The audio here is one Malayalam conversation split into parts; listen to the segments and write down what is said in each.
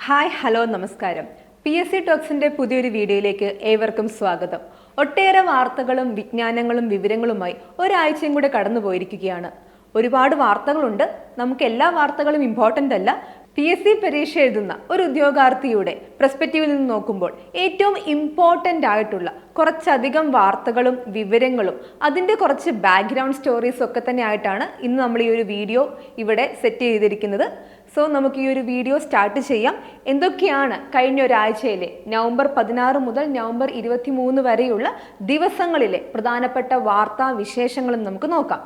ഹായ് ഹലോ നമസ്കാരം. PSC ടോക്സിന്റെ പുതിയൊരു വീഡിയോയിലേക്ക് ഏവർക്കും സ്വാഗതം. ഒട്ടേറെ വാർത്തകളും വിജ്ഞാനങ്ങളും വിവരങ്ങളുമായി ഒരാഴ്ചയും കൂടെ കടന്നു പോയിരിക്കുകയാണ്. ഒരുപാട് വാർത്തകളുണ്ട്. നമുക്ക് എല്ലാ വാർത്തകളും ഇമ്പോർട്ടൻ്റ് അല്ല. PSC പരീക്ഷ എഴുതുന്ന ഒരു ഉദ്യോഗാർത്ഥിയുടെ പെർസ്പെക്റ്റീവിൽ നിന്ന് നോക്കുമ്പോൾ ഏറ്റവും ഇമ്പോർട്ടൻ്റ് ആയിട്ടുള്ള കുറച്ചധികം വാർത്തകളും വിവരങ്ങളും അതിൻ്റെ കുറച്ച് ബാക്ക്ഗ്രൗണ്ട് സ്റ്റോറീസും ഒക്കെ തന്നെ ആയിട്ടാണ് ഇന്ന് നമ്മൾ ഈ ഒരു വീഡിയോ ഇവിടെ സെറ്റ് ചെയ്തിരിക്കുന്നത്. സോ നമുക്ക് ഈ ഒരു വീഡിയോ സ്റ്റാർട്ട് ചെയ്യാം. എന്തൊക്കെയാണ് കഴിഞ്ഞ ഒരാഴ്ചയിലെ നവംബർ 16 മുതൽ നവംബർ 23 വരെയുള്ള ദിവസങ്ങളിലെ പ്രധാനപ്പെട്ട വാർത്താ വിശേഷങ്ങളും നമുക്ക് നോക്കാം.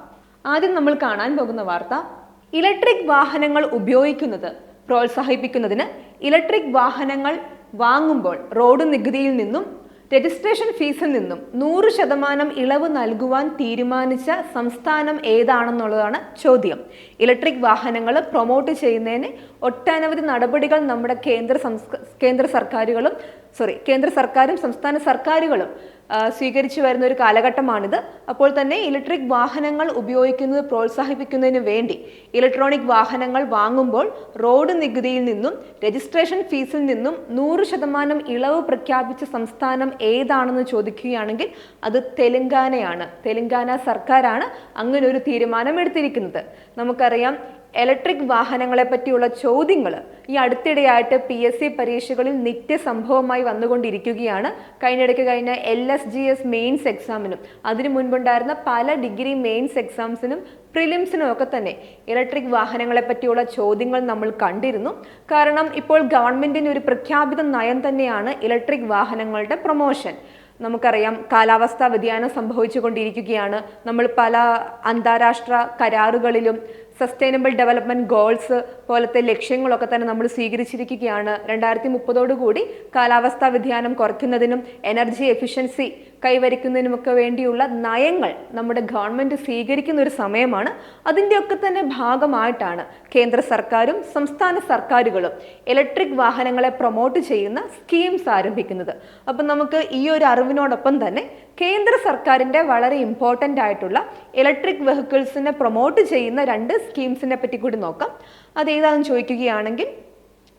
ആദ്യം നമ്മൾ കാണാൻ പോകുന്ന വാർത്ത, ഇലക്ട്രിക് വാഹനങ്ങൾ ഉപയോഗിക്കുന്നത് പ്രോത്സാഹിപ്പിക്കുന്നതിന് ഇലക്ട്രിക് വാഹനങ്ങൾ വാങ്ങുമ്പോൾ റോഡ് നികുതിയിൽ നിന്നും രജിസ്ട്രേഷൻ ഫീസിൽ നിന്നും 100% ഇളവ് നൽകുവാൻ തീരുമാനിച്ച സംസ്ഥാനം ഏതാണെന്നുള്ളതാണ് ചോദ്യം. ഇലക്ട്രിക് വാഹനങ്ങൾ പ്രൊമോട്ട് ചെയ്യുന്നതിന് ഒട്ടനവധി നടപടികൾ നമ്മുടെ കേന്ദ്ര സർക്കാരും സംസ്ഥാന സർക്കാരുകളും സ്വീകരിച്ചു വരുന്ന ഒരു കാലഘട്ടമാണിത്. അപ്പോൾ തന്നെ ഇലക്ട്രിക് വാഹനങ്ങൾ ഉപയോഗിക്കുന്നത് പ്രോത്സാഹിപ്പിക്കുന്നതിന് വേണ്ടി ഇലക്ട്രോണിക് വാഹനങ്ങൾ വാങ്ങുമ്പോൾ റോഡ് നികുതിയിൽ നിന്നും രജിസ്ട്രേഷൻ ഫീസിൽ നിന്നും 100% ഇളവ് പ്രഖ്യാപിച്ച സംസ്ഥാനം ഏതാണെന്ന് ചോദിക്കുകയാണെങ്കിൽ അത് തെലങ്കാനയാണ്. തെലങ്കാന സർക്കാരാണ് അങ്ങനെ ഒരു തീരുമാനം എടുത്തിരിക്കുന്നത്. നമുക്കറിയാം, ഇലക്ട്രിക് വാഹനങ്ങളെ പറ്റിയുള്ള ചോദ്യങ്ങൾ ഈ അടുത്തിടെയായിട്ട് PSC പരീക്ഷകളിൽ നിത്യസംഭവമായി വന്നുകൊണ്ടിരിക്കുകയാണ്. കഴിഞ്ഞ LSGS മെയിൻസ് എക്സാമിനും അതിനു മുൻപുണ്ടായിരുന്ന പല ഡിഗ്രി മെയിൻസ് എക്സാംസിനും പ്രിലിംസിനും ഒക്കെ തന്നെ ഇലക്ട്രിക് വാഹനങ്ങളെ പറ്റിയുള്ള ചോദ്യങ്ങൾ നമ്മൾ കണ്ടിരുന്നു. കാരണം ഇപ്പോൾ ഗവൺമെന്റിന് ഒരു പ്രഖ്യാപിത നയം തന്നെയാണ് ഇലക്ട്രിക് വാഹനങ്ങളുടെ പ്രൊമോഷൻ. നമുക്കറിയാം, കാലാവസ്ഥാ വ്യതിയാനം സംഭവിച്ചുകൊണ്ടിരിക്കുകയാണ്. നമ്മൾ പല അന്താരാഷ്ട്ര കരാറുകളിലും സസ്റ്റൈനബിൾ ഡെവലപ്മെന്റ് ഗോൾസ് പോലത്തെ ലക്ഷ്യങ്ങളൊക്കെ തന്നെ നമ്മൾ സ്വീകരിച്ചിരിക്കുകയാണ്. 2030 കൂടി കാലാവസ്ഥാ വ്യതിയാനം കുറയ്ക്കുന്നതിനും എനർജി എഫിഷ്യൻസി കൈവരിക്കുന്നതിനുമൊക്കെ വേണ്ടിയുള്ള നയങ്ങൾ നമ്മുടെ ഗവൺമെന്റ് സ്വീകരിക്കുന്ന ഒരു സമയമാണ്. അതിൻ്റെയൊക്കെ തന്നെ ഭാഗമായിട്ടാണ് കേന്ദ്ര സർക്കാരും സംസ്ഥാന സർക്കാരുകളും ഇലക്ട്രിക് വാഹനങ്ങളെ പ്രൊമോട്ട് ചെയ്യുന്ന സ്കീംസ് ആരംഭിക്കുന്നത്. അപ്പം നമുക്ക് ഈ ഒരു അറിവിനോടൊപ്പം തന്നെ കേന്ദ്ര സർക്കാരിൻ്റെ വളരെ ഇമ്പോർട്ടൻ്റ് ആയിട്ടുള്ള ഇലക്ട്രിക് വെഹിക്കിൾസിനെ പ്രൊമോട്ട് ചെയ്യുന്ന 2 സ്കീംസിനെ പറ്റി കൂടി നോക്കാം. അതേതാണെന്ന് ചോദിക്കുകയാണെങ്കിൽ,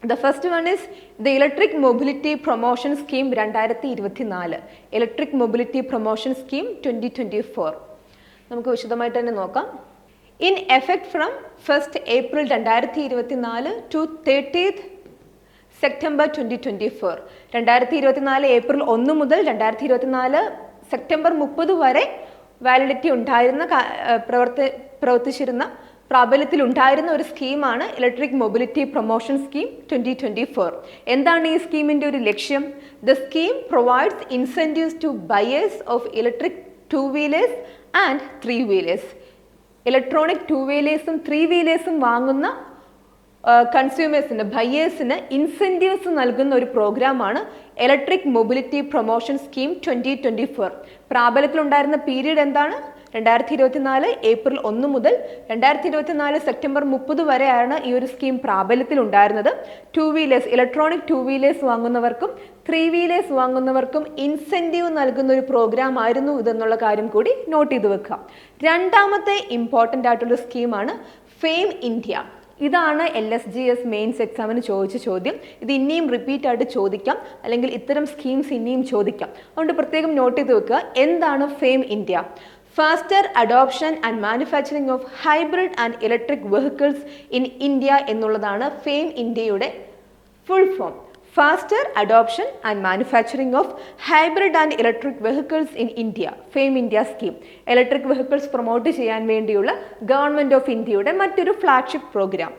The first one is the Electric Mobility Promotion Scheme 2024. Electric Mobility Promotion Scheme 2024. നമുക്ക് വിശദമായിട്ട് തന്നെ നോക്കാം. In effect from 1st April 2024 to 30th September 2024. 2024 April 1 മുതൽ 2024 സെപ്റ്റംബർ 30 വരെ വാലിഡിറ്റി ഉണ്ടായിരുന്ന പ്രവർത്തിച്ചിരുന്ന പ്രാബല്യത്തിലുണ്ടായിരുന്ന ഒരു സ്കീമാണ് ഇലക്ട്രിക് മൊബിലിറ്റി പ്രൊമോഷൻ സ്കീം 2024. എന്താണ് ഈ സ്കീമിൻ്റെ ഒരു ലക്ഷ്യം? The scheme provides incentives to buyers of electric 2-wheelers and 3-wheelers. Electronic 2-wheelersഉം 3-wheelersഉം വാങ്ങുന്ന കൺസ്യൂമേഴ്സിന്, ബയേഴ്സിന് ഇൻസെൻറ്റീവ്സ് നൽകുന്ന ഒരു പ്രോഗ്രാമാണ് ഇലക്ട്രിക് മൊബിലിറ്റി പ്രൊമോഷൻ സ്കീം 2024. പ്രാബല്യത്തിലുണ്ടായിരുന്ന പീരീഡ് എന്താണ്? 2024 ഏപ്രിൽ 1 മുതൽ 2024 സെപ്റ്റംബർ 30 വരെയാണ് ഈ ഒരു സ്കീം പ്രാബല്യത്തിലുണ്ടായിരുന്നത്. 2-wheelers, ഇലക്ട്രോണിക് 2-wheelers വാങ്ങുന്നവർക്കും 3-wheelers വാങ്ങുന്നവർക്കും ഇൻസെൻറ്റീവ് നൽകുന്ന ഒരു പ്രോഗ്രാം ആയിരുന്നു ഇതെന്നുള്ള കാര്യം കൂടി നോട്ട് ചെയ്ത് വെക്കുക. രണ്ടാമത്തെ ഇമ്പോർട്ടൻ്റ് ആയിട്ടുള്ള സ്കീമാണ് ഫെയിം ഇന്ത്യ. ഇതാണ് LSGS മെയിൻസ് എക്സാമിന് ചോദിച്ച ചോദ്യം. ഇത് ഇനിയും റിപ്പീറ്റ് ആയിട്ട് ചോദിക്കാം, അല്ലെങ്കിൽ ഇത്തരം സ്കീംസ് ഇനിയും ചോദിക്കാം. അതുകൊണ്ട് പ്രത്യേകം നോട്ട് ചെയ്ത് വെക്കുക. എന്താണ് FAME India? Faster adoption and manufacturing of hybrid and electric vehicles in India എന്നുള്ളതാണ് ഫെയിം ഇന്ത്യയുടെ full form. Faster adoption and manufacturing of hybrid and electric vehicles in India, FAME India scheme. Electric vehicles promote ചെയ്യാൻ വേണ്ടിയുള്ള ഗവൺമെൻറ് ഓഫ് ഇന്ത്യയുടെ മറ്റൊരു flagship programme.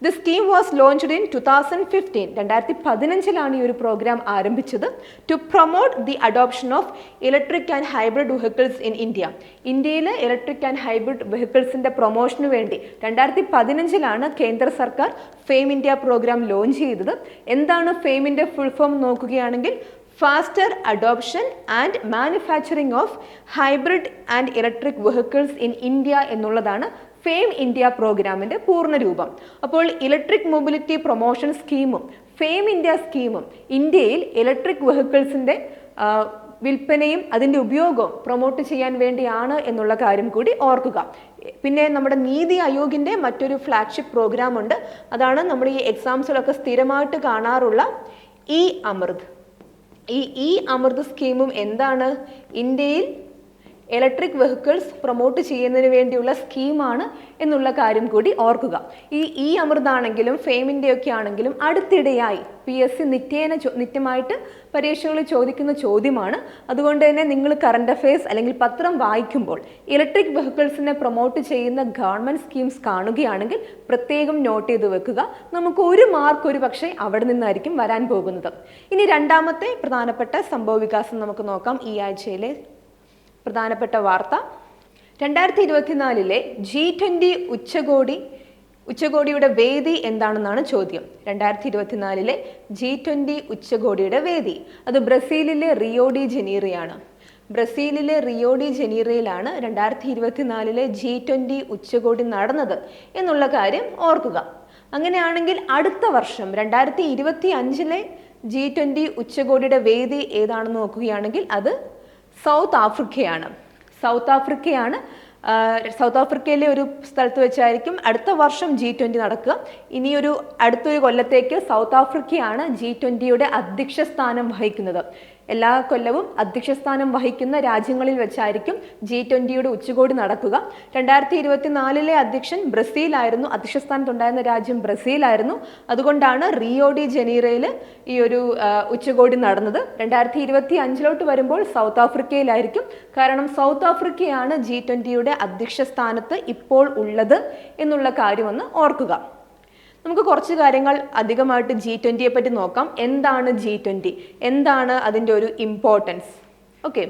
The scheme was launched in 2015. 2015 ഈ ഒരു പ്രോഗ്രാം ആരംഭിച്ചത്. To promote the adoption of electric and hybrid vehicles in India. ഇന്ത്യയിലെ ഇലക്ട്രിക് ആൻഡ് ഹൈബ്രിഡ് വെഹിക്കിൾസിൻ്റെ പ്രൊമോഷന് വേണ്ടി 2015 കേന്ദ്ര സർക്കാർ ഫെയിം ഇന്ത്യ പ്രോഗ്രാം ലോഞ്ച് ചെയ്തത്. എന്താണ് ഫെയിമിൻ്റെ ഫുൾ ഫോം നോക്കുകയാണെങ്കിൽ, faster adoption and manufacturing of hybrid and electric vehicles in India എന്നുള്ളതാണ് ഫെയിം ഇന്ത്യ പ്രോഗ്രാമിൻ്റെ പൂർണ്ണരൂപം. അപ്പോൾ ഇലക്ട്രിക് മൊബിലിറ്റി പ്രൊമോഷൻ സ്കീമും ഫെയിം ഇന്ത്യ സ്കീമും ഇന്ത്യയിൽ ഇലക്ട്രിക് വെഹിക്കിൾസിൻ്റെ വിൽപ്പനയും അതിൻ്റെ ഉപയോഗവും പ്രൊമോട്ട് ചെയ്യാൻ വേണ്ടിയാണ് എന്നുള്ള കാര്യം കൂടി ഓർക്കുക. പിന്നെ നമ്മുടെ നീതി ആയോഗിൻ്റെ മറ്റൊരു ഫ്ലാഗ്ഷിപ്പ് പ്രോഗ്രാം ഉണ്ട്. അതാണ് നമ്മൾ ഈ എക്സാംസിലൊക്കെ സ്ഥിരമായിട്ട് കാണാറുള്ള ഇ അമൃത്. ഈ അമൃത് സ്കീമും എന്താണ്? ഇന്ത്യയിൽ ഇലക്ട്രിക് വെഹിക്കിൾസ് പ്രൊമോട്ട് ചെയ്യുന്നതിന് വേണ്ടിയുള്ള സ്കീമാണ് എന്നുള്ള കാര്യം കൂടി ഓർക്കുക. ഈ അമൃതാണെങ്കിലും ഫെയിമിൻ്റെ ഒക്കെ ആണെങ്കിലും അടുത്തിടെയായി PSC നിത്യമായിട്ട് പരീക്ഷകളിൽ ചോദിക്കുന്ന ചോദ്യമാണ്. അതുകൊണ്ട് തന്നെ നിങ്ങൾ കറണ്ട് അഫയേഴ്സ് അല്ലെങ്കിൽ പത്രം വായിക്കുമ്പോൾ ഇലക്ട്രിക് വെഹിക്കിൾസിനെ പ്രൊമോട്ട് ചെയ്യുന്ന ഗവൺമെൻറ് സ്കീംസ് കാണുകയാണെങ്കിൽ പ്രത്യേകം നോട്ട് ചെയ്ത് വെക്കുക. നമുക്ക് ഒരു മാർക്ക് ഒരു പക്ഷേ അവിടെ നിന്നായിരിക്കും വരാൻ പോകുന്നത്. ഇനി രണ്ടാമത്തെ പ്രധാനപ്പെട്ട സംഭവ വികാസം നമുക്ക് നോക്കാം. ഈ ആഴ്ചയിലെ പ്രധാനപ്പെട്ട വാർത്ത, 2024 G20 ഉച്ചകോടിയുടെ വേദി എന്താണെന്നാണ് ചോദ്യം. 2024 G20 ഉച്ചകോടിയുടെ വേദി അത് ബ്രസീലിലെ റിയോ ഡി ജനീറോയാണ്. ബ്രസീലിലെ റിയോ ഡി ജനീറോയിലാണ് 2024 G20 ഉച്ചകോടി നടന്നത് എന്നുള്ള കാര്യം ഓർക്കുക. അങ്ങനെയാണെങ്കിൽ അടുത്ത വർഷം 2025 G20 ഉച്ചകോടിയുടെ വേദി ഏതാണെന്ന് നോക്കുകയാണെങ്കിൽ അത് സൗത്ത് ആഫ്രിക്കയാണ്. സൗത്ത് ആഫ്രിക്കയിലെ ഒരു സ്ഥലത്ത് വെച്ചായിരിക്കും അടുത്ത വർഷം G20 നടക്കുക. ഇനിയൊരു അടുത്തൊരു കൊല്ലത്തേക്ക് സൗത്ത് ആഫ്രിക്കയാണ് G20യുടെ അധ്യക്ഷ സ്ഥാനം വഹിക്കുന്നത്. എല്ലാ കൊല്ലവും അധ്യക്ഷ സ്ഥാനം വഹിക്കുന്ന രാജ്യങ്ങളിൽ വെച്ചായിരിക്കും G20യുടെ ഉച്ചകോടി നടക്കുക. 2024 അധ്യക്ഷൻ ബ്രസീലായിരുന്നു. അധ്യക്ഷ സ്ഥാനത്തുണ്ടായിരുന്ന രാജ്യം ബ്രസീലായിരുന്നു. അതുകൊണ്ടാണ് റിയോ ഡി ജനീറോയിൽ ഈ ഒരു ഉച്ചകോടി നടന്നത്. 2025 വരുമ്പോൾ സൗത്ത് ആഫ്രിക്കയിലായിരിക്കും. കാരണം സൗത്ത് ആഫ്രിക്കയാണ് G20യുടെ അധ്യക്ഷ സ്ഥാനത്ത് ഇപ്പോൾ ഉള്ളത് എന്നുള്ള കാര്യമൊന്ന് ഓർക്കുക. നമുക്ക് കുറച്ച് കാര്യങ്ങൾ അധികമായിട്ട് G20യെ പറ്റി നോക്കാം. എന്താണ് G20? എന്താണ് അതിൻ്റെ ഒരു importance? Okay,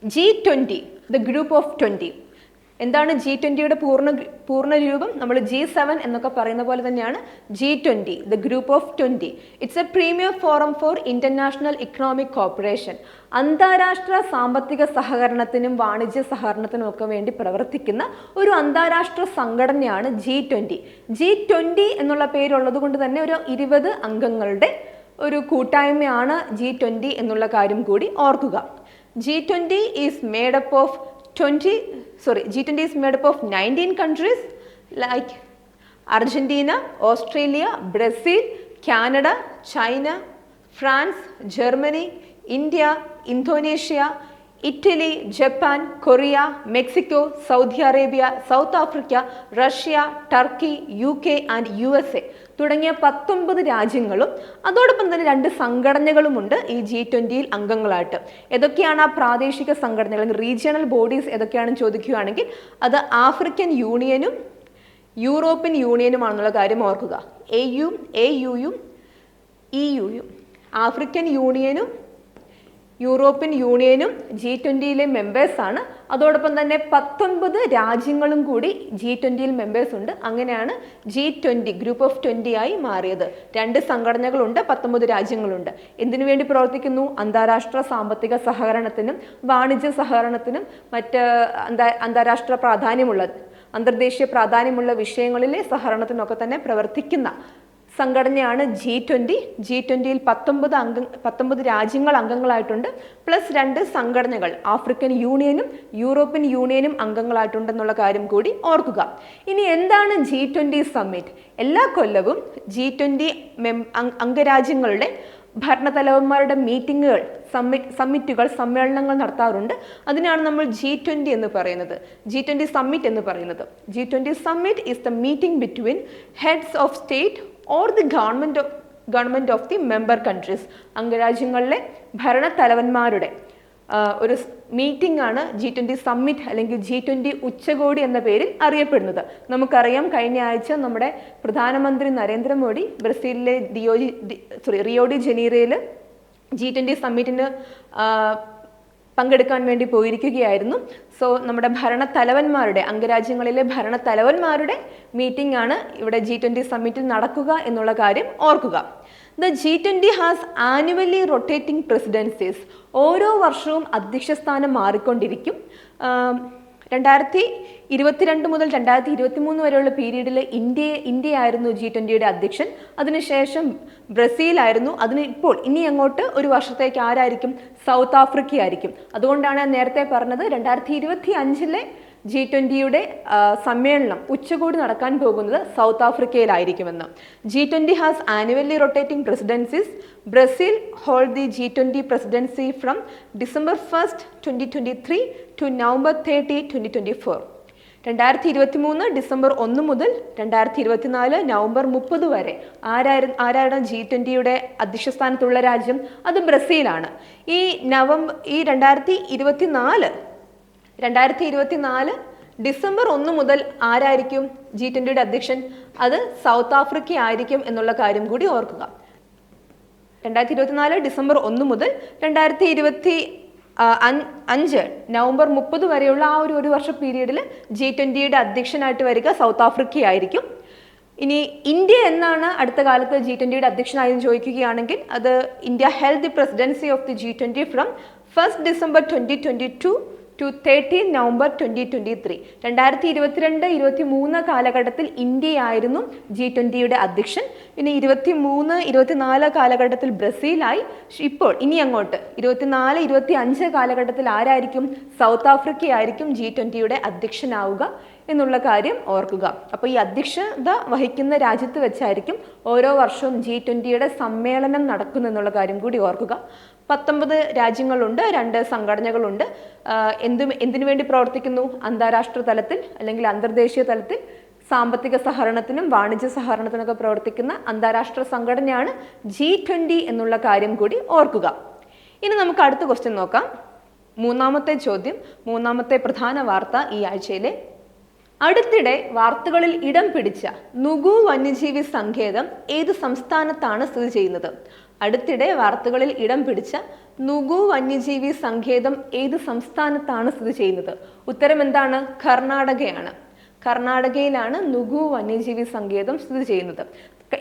G20 the group of 20. എന്താണ് G20യുടെ പൂർണ്ണ രൂപം? നമ്മൾ G7 എന്നൊക്കെ പറയുന്ന പോലെ തന്നെയാണ് G20 the group of 20. It's A premier forum for international economic corporation. അന്താരാഷ്ട്ര സാമ്പത്തിക സഹകരണത്തിനും വാണിജ്യ സഹകരണത്തിനും ഒക്കെ വേണ്ടി പ്രവർത്തിക്കുന്ന ഒരു അന്താരാഷ്ട്ര സംഘടനയാണ് G20. G20 എന്നുള്ള പേരുള്ളത് കൊണ്ട് തന്നെ ഒരു 20 അംഗങ്ങളുടെ ഒരു കൂട്ടായ്മയാണ് G20 എന്നുള്ള കാര്യം കൂടി ഓർക്കുക. G20 is made up of 19 countries like Argentina, Australia, Brazil, Canada, China, France, Germany, India, Indonesia, Italy, Japan, Korea, Mexico, Saudi Arabia, South Africa, Russia, Turkey, UK and USA തുടങ്ങിയ 19 രാജ്യങ്ങളും അതോടൊപ്പം തന്നെ 2 സംഘടനകളുമുണ്ട് ഈ G20യിൽ അംഗങ്ങളായിട്ട്. ഏതൊക്കെയാണ് ആ പ്രാദേശിക സംഘടനകൾ, റീജിയണൽ ബോഡീസ് ഏതൊക്കെയാണെന്ന് ചോദിക്കുകയാണെങ്കിൽ അത് ആഫ്രിക്കൻ യൂണിയനും യൂറോപ്യൻ യൂണിയനുമാണെന്നുള്ള കാര്യം ഓർക്കുക. AUയും EUയും ആഫ്രിക്കൻ യൂണിയനും യൂറോപ്യൻ യൂണിയനും G20യിലെ മെമ്പേഴ്സാണ്. അതോടൊപ്പം തന്നെ 19 രാജ്യങ്ങളും കൂടി G20യിൽ മെമ്പേഴ്സ് ഉണ്ട്. അങ്ങനെയാണ് G20 ഗ്രൂപ്പ് ഓഫ് 20 ആയി മാറിയത്. 2 സംഘടനകളുണ്ട്, 19 രാജ്യങ്ങളുണ്ട്. എന്തിനു വേണ്ടി പ്രവർത്തിക്കുന്നു? അന്താരാഷ്ട്ര സാമ്പത്തിക സഹകരണത്തിനും വാണിജ്യ സഹകരണത്തിനും മറ്റ് അന്താരാഷ്ട്ര പ്രാധാന്യമുള്ള അന്തർദേശീയ പ്രാധാന്യമുള്ള വിഷയങ്ങളിലെ സഹകരണത്തിനൊക്കെ തന്നെ പ്രവർത്തിക്കുന്ന സംഘടനയാണ് G20. G20യിൽ 19 രാജ്യങ്ങൾ അംഗങ്ങളായിട്ടുണ്ട്, പ്ലസ് 2 സംഘടനകൾ ആഫ്രിക്കൻ യൂണിയനും യൂറോപ്യൻ യൂണിയനും അംഗങ്ങളായിട്ടുണ്ടെന്നുള്ള കാര്യം കൂടി ഓർക്കുക. ഇനി എന്താണ് G20 സമ്മിറ്റ്? എല്ലാ കൊല്ലവും G20 അംഗരാജ്യങ്ങളുടെ ഭരണതലവന്മാരുടെ മീറ്റിങ്ങുകൾ, സമ്മേളനങ്ങൾ നടത്താറുണ്ട്. അതിനാണ് നമ്മൾ G20 എന്ന് പറയുന്നത്, G20 സമ്മിറ്റ് എന്ന് പറയുന്നത്. G20 summit is the meeting between heads of state or the government of the member countries. അംഗരാജ്യങ്ങളിലെ ഭരണത്തലവന്മാരുടെ ഒരു മീറ്റിംഗ് ആണ് G20 സമ്മിറ്റ് അല്ലെങ്കിൽ G20 ഉച്ചകോടി എന്ന പേരിൽ അറിയപ്പെടുന്നത്. നമുക്കറിയാം, കഴിഞ്ഞ ആഴ്ച നമ്മുടെ പ്രധാനമന്ത്രി നരേന്ദ്രമോദി ബ്രസീലിലെ റിയോ ഡി ജനീറോയിൽ G20 സമ്മിറ്റിന് പങ്കെടുക്കാൻ വേണ്ടി പോയിരിക്കുകയായിരുന്നു. സോ നമ്മുടെ ഭരണത്തലവന്മാരുടെ, അംഗരാജ്യങ്ങളിലെ ഭരണത്തലവന്മാരുടെ മീറ്റിംഗ് ആണ് ഇവിടെ G20 സമ്മിറ്റിൽ നടക്കുക എന്നുള്ള കാര്യം ഓർക്കുക. The G20 has annually rotating presidencies. ഓരോ വർഷവും അധ്യക്ഷ സ്ഥാനം മാറിക്കൊണ്ടിരിക്കും. 2022 മുതൽ 2023 വരെയുള്ള പീരീഡിൽ ഇന്ത്യയായിരുന്നു G20യുടെ അധ്യക്ഷൻ. അതിനുശേഷം ബ്രസീലായിരുന്നു. ഇനി അങ്ങോട്ട് ഒരു വർഷത്തേക്ക് ആരായിരിക്കും? സൗത്ത് ആഫ്രിക്ക ആയിരിക്കും. അതുകൊണ്ടാണ് ഞാൻ നേരത്തെ പറഞ്ഞത് 2025 G20 സമ്മേളനം ഉച്ചകോടി നടക്കാൻ പോകുന്നത് സൗത്ത് ആഫ്രിക്കയിലായിരിക്കുമെന്ന്. G20 has annually rotating presidencies. Brazil hold the G20 presidency from December 1st, 2023 to November 30, 2024. 2023 December 1 മുതൽ 2024 നവംബർ 30 വരെ ആരാണ് G20 അധ്യക്ഷ സ്ഥാനത്തുള്ള രാജ്യം? അത് ബ്രസീലാണ്. ഈ 2024 ഡിസംബർ 1 മുതൽ ആരായിരിക്കും G20 അധ്യക്ഷൻ? അത് സൗത്ത് ആഫ്രിക്ക ആയിരിക്കും എന്നുള്ള കാര്യം കൂടി ഓർക്കുക. 2024 ഡിസംബർ 1 മുതൽ 2025 നവംബർ 30 വരെയുള്ള ആ ഒരു വർഷ പീരീഡിൽ G20 അധ്യക്ഷനായിട്ട് വരിക സൗത്ത് ആഫ്രിക്ക ആയിരിക്കും. ഇനി ഇന്ത്യ എന്നാണ് അടുത്ത കാലത്ത് G20 അധ്യക്ഷനായെന്ന് ചോദിക്കുകയാണെങ്കിൽ അത് India held the presidency of the G20 from 1st December 2022 to 13 November 2023. 2022-23 കാലഘട്ടത്തിൽ ഇന്ത്യയായിരുന്നു G20 അധ്യക്ഷൻ. ഇനി 23-24 കാലഘട്ടത്തിൽ ബ്രസീലായി. ഇപ്പോൾ ഇനി അങ്ങോട്ട് 24-25 കാലഘട്ടത്തിൽ ആരായിരിക്കും? സൗത്ത് ആഫ്രിക്ക ആയിരിക്കും G20 അധ്യക്ഷനാവുക എന്നുള്ള കാര്യം ഓർക്കുക. അപ്പോൾ ഈ അധ്യക്ഷത വഹിക്കുന്ന രാജ്യത്ത് വെച്ചായിരിക്കും ഓരോ വർഷവും G20 സമ്മേളനം നടക്കുന്നു എന്നുള്ള കാര്യം കൂടി ഓർക്കുക. 19 രാജ്യങ്ങളുണ്ട്, 2 സംഘടനകളുണ്ട്. എന്തിനു വേണ്ടി പ്രവർത്തിക്കുന്നു? അന്താരാഷ്ട്ര തലത്തിൽ അല്ലെങ്കിൽ അന്തർദേശീയ തലത്തിൽ സാമ്പത്തിക സഹകരണത്തിനും വാണിജ്യ സഹകരണത്തിനൊക്കെ പ്രവർത്തിക്കുന്ന അന്താരാഷ്ട്ര സംഘടനയാണ് G20 എന്നുള്ള കാര്യം കൂടി ഓർക്കുക. ഇനി നമുക്ക് അടുത്ത ക്വസ്റ്റ്യൻ നോക്കാം. മൂന്നാമത്തെ ചോദ്യം, മൂന്നാമത്തെ പ്രധാന വാർത്ത ഈ ആഴ്ചയിലെ: അടുത്തിടെ വാർത്തകളിൽ ഇടം പിടിച്ച നുഗു വന്യജീവി സങ്കേതം ഏത് സംസ്ഥാനത്താണ് സ്ഥിതി ചെയ്യുന്നത്? അടുത്തിടെ വാർത്തകളിൽ ഇടം പിടിച്ച നുഗു വന്യജീവി സങ്കേതം ഏത് സംസ്ഥാനത്താണ് സ്ഥിതി ചെയ്യുന്നത്? ഉത്തരം എന്താണ്? കർണാടകയാണ്. കർണാടകയിലാണ് നുഗു വന്യജീവി സങ്കേതം സ്ഥിതി ചെയ്യുന്നത്.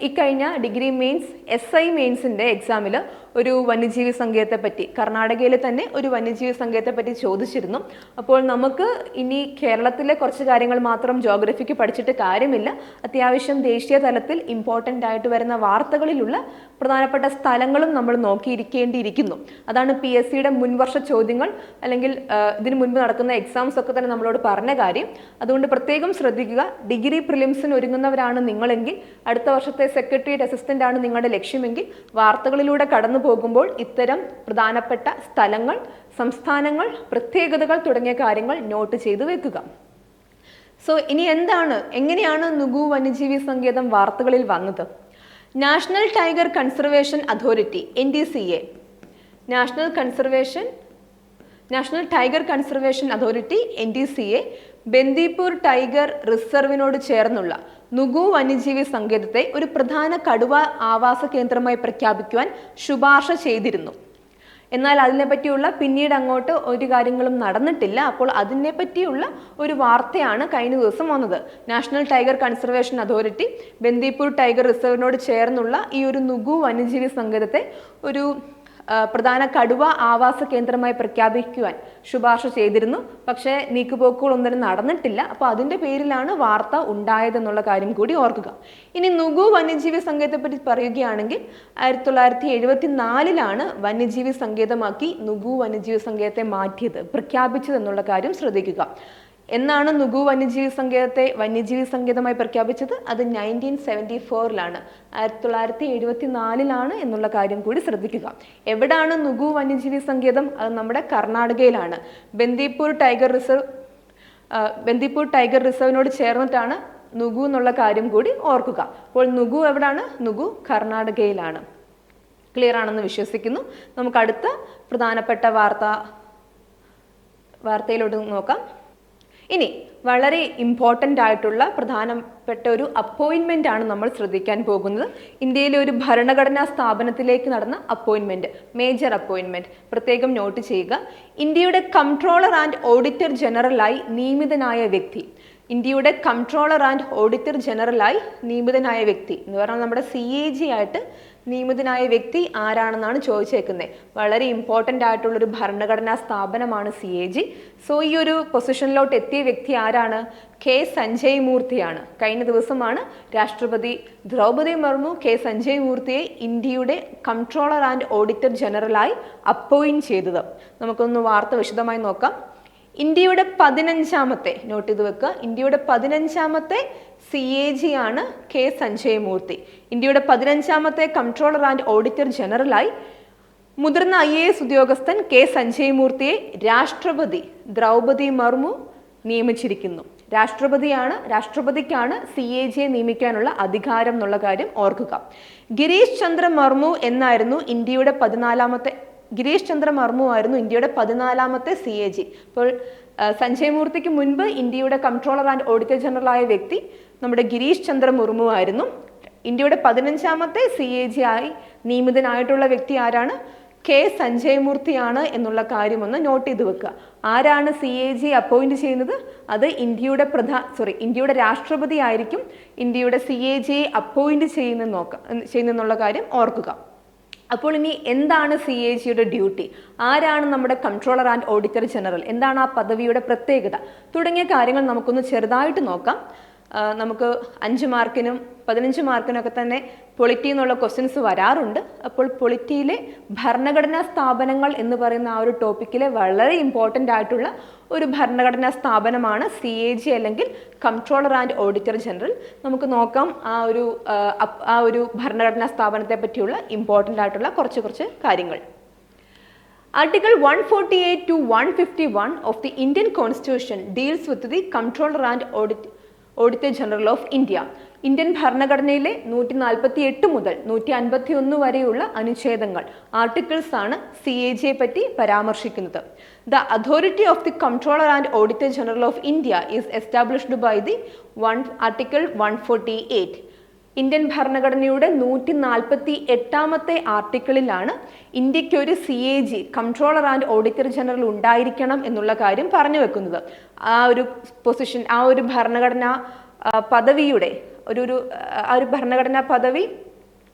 ഇക്കഴിഞ്ഞ ഡിഗ്രി മെയിൻസ് SI മെയിൻസിൻ്റെ എക്സാമിൽ ഒരു വന്യജീവി സങ്കേതത്തെ പറ്റി, കർണാടകയിലെ തന്നെ ഒരു വന്യജീവി സങ്കേതത്തെ പറ്റി ചോദിച്ചിരുന്നു. അപ്പോൾ നമുക്ക് ഇനി കേരളത്തിലെ കുറച്ച് കാര്യങ്ങൾ മാത്രം ജോഗ്രഫിക്ക് പഠിച്ചിട്ട് കാര്യമില്ല. അത്യാവശ്യം ദേശീയ തലത്തിൽ ഇമ്പോർട്ടൻ്റ് ആയിട്ട് വരുന്ന വാർത്തകളിലുള്ള പ്രധാനപ്പെട്ട സ്ഥലങ്ങളും നമ്മൾ നോക്കിയിരിക്കേണ്ടിയിരിക്കുന്നു. അതാണ് PSCയുടെ മുൻവർഷ ചോദ്യങ്ങൾ അല്ലെങ്കിൽ ഇതിനു മുൻപ് നടക്കുന്ന എക്സാംസ് ഒക്കെ തന്നെ നമ്മളോട് പറഞ്ഞ കാര്യം. അതുകൊണ്ട് പ്രത്യേകം ശ്രദ്ധിക്കുക. ഡിഗ്രി പ്രിലിംസിന് ഒരുങ്ങുന്നവരാണ് നിങ്ങളെങ്കിൽ, അടുത്ത വർഷത്തെ സെക്രട്ടേറിയറ്റ് അസിസ്റ്റന്റ് ആണ് നിങ്ങളുടെ ലക്ഷ്യമെങ്കിൽ, വാർത്തകളിലൂടെ കടന്നു പോകുമ്പോൾ ഇത്തരം പ്രധാനപ്പെട്ട സ്ഥലങ്ങൾ, സംസ്ഥാനങ്ങൾ, പ്രത്യേകതകൾ തുടങ്ങിയ കാര്യങ്ങൾ നോട്ട് ചെയ്ത് വെക്കുക. സോ ഇനി എങ്ങനെയാണ് നുഗു വന്യജീവി സങ്കേതം വാർത്തകളിൽ വന്നത്? National tiger conservation authority NTCA, national tiger conservation authority NTCA ബന്ദിപ്പൂർ ടൈഗർ റിസർവിനോട് ചേർന്നുള്ള നുഗു വന്യജീവി സങ്കേതത്തെ ഒരു പ്രധാന കടുവ ആവാസ കേന്ദ്രമായി പ്രഖ്യാപിക്കുവാൻ ശുപാർശ ചെയ്തിരുന്നു. എന്നാൽ അതിനെപ്പറ്റിയുള്ള പിന്നീട് അങ്ങോട്ട് ഒരു കാര്യങ്ങളും നടന്നിട്ടില്ല. അപ്പോൾ അതിനെപ്പറ്റിയുള്ള ഒരു വാർത്തയാണ് കഴിഞ്ഞ ദിവസം വന്നത്. National tiger conservation authority Bandipur tiger റിസർവിനോട് ചേർന്നുള്ള ഈ ഒരു നുഗു വന്യജീവി സങ്കേതത്തെ ഒരു പ്രധാന കടുവ ആവാസ കേന്ദ്രമായി പ്രഖ്യാപിക്കുവാൻ ശുപാർശ ചെയ്തിരുന്നു. പക്ഷേ നീക്കുപോക്കുകളൊന്നും നടന്നിട്ടില്ല. അപ്പോൾ അതിൻ്റെ പേരിലാണ് വാർത്ത ഉണ്ടായതെന്നുള്ള കാര്യം കൂടി ഓർക്കുക. ഇനി നുഗു വന്യജീവി സങ്കേതത്തെ പറ്റി പറയുകയാണെങ്കിൽ 1974 വന്യജീവി സങ്കേതമാക്കി നുഗു വന്യജീവി സങ്കേതത്തെ പ്രഖ്യാപിച്ചത് എന്നുള്ള കാര്യം ശ്രദ്ധിക്കുക. എന്നാണ് നുഗു വന്യജീവി സങ്കേതത്തെ വന്യജീവി സങ്കേതമായി പ്രഖ്യാപിച്ചത്? അത് 1974 1974 എന്നുള്ള കാര്യം കൂടി ശ്രദ്ധിക്കുക. എവിടാണ് നുഗു വന്യജീവി സങ്കേതം? അത് നമ്മുടെ കർണാടകയിലാണ്. ബന്ദിപ്പൂർ ടൈഗർ റിസർവിനോട് ചേർന്നിട്ടാണ് നുഗു എന്നുള്ള കാര്യം കൂടി ഓർക്കുക. അപ്പോൾ നുഗു എവിടാണ്? നുഗു കർണാടകയിലാണ്. ക്ലിയർ ആണെന്ന് വിശ്വസിക്കുന്നു. നമുക്ക് അടുത്ത പ്രധാനപ്പെട്ട വാർത്തയിലോട്ട് നോക്കാം. ഇനി വളരെ ഇമ്പോർട്ടൻ്റ് ആയിട്ടുള്ള പ്രധാനപ്പെട്ട ഒരു അപ്പോയിൻമെൻ്റ് ആണ് നമ്മൾ ശ്രദ്ധിക്കാൻ പോകുന്നത്. ഇന്ത്യയിലെ ഒരു ഭരണഘടനാ സ്ഥാപനത്തിലേക്ക് നടന്ന അപ്പോയിൻമെൻറ്റ്, മേജർ അപ്പോയിൻമെൻറ്റ്, പ്രത്യേകം നോട്ട് ചെയ്യുക. ഇന്ത്യയുടെ കംട്രോളർ ആൻഡ് ഓഡിറ്റർ ജനറലായി നിയമിതനായ വ്യക്തി, ഇന്ത്യയുടെ കംട്രോളർ ആൻഡ് ഓഡിറ്റർ ജനറലായി നിയമിതനായ വ്യക്തി എന്ന് പറഞ്ഞാൽ നമ്മുടെ CAG ആയിട്ട് നിയമിതനായ വ്യക്തി ആരാണെന്നാണ് ചോദിച്ചേക്കുന്നത്. വളരെ ഇമ്പോർട്ടൻ്റ് ആയിട്ടുള്ളൊരു ഭരണഘടനാ സ്ഥാപനമാണ് CAG. സോ ഈ ഒരു പൊസിഷനിലോട്ട് എത്തിയ വ്യക്തി ആരാണ്? K. സഞ്ജയ് മൂർത്തിയാണ്. കഴിഞ്ഞ ദിവസമാണ് രാഷ്ട്രപതി ദ്രൗപദി മുർമു K. സഞ്ജയ് മൂർത്തിയെ ഇന്ത്യയുടെ കംട്രോളർ ആൻഡ് ഓഡിറ്റർ ജനറലായി അപ്പോയിന്റ് ചെയ്തത്. നമുക്കൊന്ന് വാർത്ത വിശദമായി നോക്കാം. ഇന്ത്യയുടെ 15ാമത്തെ, നോട്ട് ചെയ്ത് വെക്കുക, ഇന്ത്യയുടെ 15ാമത്തെ CAG ആണ് കെ സഞ്ജയ് മൂർത്തി. ഇന്ത്യയുടെ 15ാമത്തെ കൺട്രോളർ ആൻഡ് ഓഡിറ്റർ ജനറലായി മുതിർന്ന IAS ഉദ്യോഗസ്ഥൻ കെ സഞ്ജയ് മൂർത്തിയെ രാഷ്ട്രപതി ദ്രൗപദി മുർമു നിയമിച്ചിരിക്കുന്നു. രാഷ്ട്രപതിക്കാണ് CAG നിയമിക്കാനുള്ള അധികാരം എന്നുള്ള കാര്യം ഓർക്കുക. ഗിരീഷ് ചന്ദ്ര മുർമു എന്നായിരുന്നു ഇന്ത്യയുടെ 14ാമത്തെ ആയിരുന്നു ഇന്ത്യയുടെ 14ാമത്തെ CAG. അപ്പോൾ സഞ്ജയ് മൂർത്തിക്ക് മുൻപ് ഇന്ത്യയുടെ കൺട്രോളർ ആൻഡ് ഓഡിറ്റർ ജനറൽ ആയ വ്യക്തി നമ്മുടെ ഗിരീഷ് ചന്ദ്ര മുർമു ആയിരുന്നു. ഇന്ത്യയുടെ 15ാമത്തെ CAG ആയി നിയമിതനായിട്ടുള്ള വ്യക്തി ആരാണ്? കെ സഞ്ജയ് മൂർത്തിയാണ് എന്നുള്ള കാര്യം ഒന്ന് നോട്ട് ചെയ്ത് വെക്കുക. ആരാണ് CAG അപ്പോയിന്റ് ചെയ്യുന്നത്? അത് ഇന്ത്യയുടെ രാഷ്ട്രപതി ആയിരിക്കും ഇന്ത്യയുടെ CAG അപ്പോയിന്റ് ചെയ്യുന്നുള്ള കാര്യം ഓർക്കുക. അപ്പോൾ ഇനി എന്താണ് CAGയുടെ ഡ്യൂട്ടി? ആരാണ് നമ്മുടെ കൺട്രോളർ ആൻഡ് ഓഡിറ്റർ ജനറൽ? എന്താണ് ആ പദവിയുടെ പ്രത്യേകത? തുടങ്ങിയ കാര്യങ്ങൾ നമുക്കൊന്ന് ചെറുതായിട്ട് നോക്കാം. നമുക്ക് 5 മാർക്കിനും 15 മാർക്കിനും ഒക്കെ തന്നെ പൊളിറ്റി എന്നുള്ള ക്വസ്റ്റ്യൻസ് വരാറുണ്ട്. അപ്പോൾ പൊളിറ്റിയിലെ ഭരണഘടനാ സ്ഥാപനങ്ങൾ എന്ന് പറയുന്ന ആ ഒരു ടോപ്പിക്കിലെ വളരെ ഇമ്പോർട്ടൻ്റ് ആയിട്ടുള്ള ഒരു ഭരണഘടനാ സ്ഥാപനമാണ് CAG അല്ലെങ്കിൽ കൺട്രോളർ ആൻഡ് ഓഡിറ്റർ ജനറൽ. നമുക്ക് നോക്കാം ആ ഒരു ഭരണഘടനാ സ്ഥാപനത്തെ പറ്റിയുള്ള ഇമ്പോർട്ടൻ്റ് ആയിട്ടുള്ള കുറച്ച് കാര്യങ്ങൾ. Article 148 to 151 of the Indian Constitution deals with the Controller and Auditor General of India. Indian ഭരണഘടനയിലെ 148 മുതൽ 151 വരെയുള്ള അനുച്ഛേദങ്ങൾ, ആർട്ടിക്കിൾസ് ആണ് CAGയെ പറ്റി പരാമർശിക്കുന്നത്. The authority of the Controller and Auditor General of India is established by the Article 148. Indian ഭരണഘടനയുടെ 148ാമത്തെ ആർട്ടിക്കിളിലാണ് ഇന്ത്യക്ക് ഒരു CAG controller and auditor general ഉണ്ടായിരിക്കണം എന്നുള്ള കാര്യം പറഞ്ഞു വെക്കുന്നത്. ആ ഒരു പൊസിഷൻ, ആ ഒരു ഭരണഘടനാ പദവിയുടെ ആ ഒരു ഭരണഘടനാ പദവി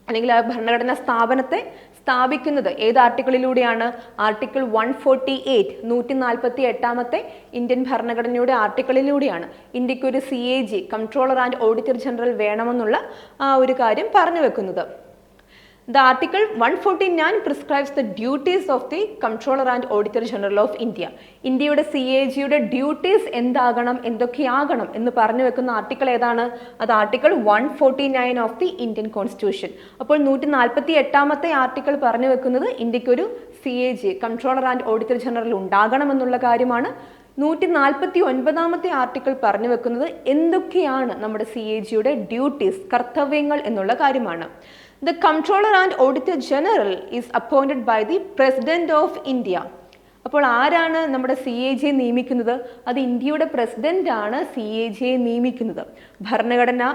അല്ലെങ്കിൽ ആ ഭരണഘടനാ സ്ഥാപനത്തെ സ്ഥാപിക്കുന്നത് ഏത് ആർട്ടിക്കിളിലൂടെയാണ്? ആർട്ടിക്കിൾ 148, 148ാമത്തെ ഇന്ത്യൻ ഭരണഘടനയുടെ ആർട്ടിക്കിളിലൂടെയാണ് ഇന്ത്യക്ക് ഒരു CAG controller and auditor general വേണമെന്നുള്ള ആ ഒരു കാര്യം പറഞ്ഞു വെക്കുന്നത്. The Article 149 prescribes the duties of the Controller and Auditor General of India. ഇന്ത്യയുടെ CAGയുടെ ഡ്യൂട്ടീസ് എന്താകണം, എന്തൊക്കെയാകണം എന്ന് പറഞ്ഞു വെക്കുന്ന ആർട്ടിക്കിൾ ഏതാണ്? അത് article 149 of the Indian constitution. അപ്പോൾ 148ാമത്തെ ആർട്ടിക്കിൾ പറഞ്ഞു വെക്കുന്നത് ഇന്ത്യക്കൊരു CAG controller and auditor general ഉണ്ടാകണം എന്നുള്ള കാര്യമാണ്. 149ാമത്തെ ആർട്ടിക്കിൾ പറഞ്ഞു വെക്കുന്നത് എന്തൊക്കെയാണ് നമ്മുടെ CAGയുടെ ഡ്യൂട്ടീസ്, കർത്തവ്യങ്ങൾ എന്നുള്ള കാര്യമാണ്. The Controller and Auditor General is appointed by the President of India. അപ്പോൾ ആരാണ് നമ്മുടെ CAG നിയമിക്കുന്നത്? അത് ഇന്ത്യയുടെ പ്രസിഡന്റ് ആണ് CAG നിയമിക്കുന്നത്. ഭരണഘടനാ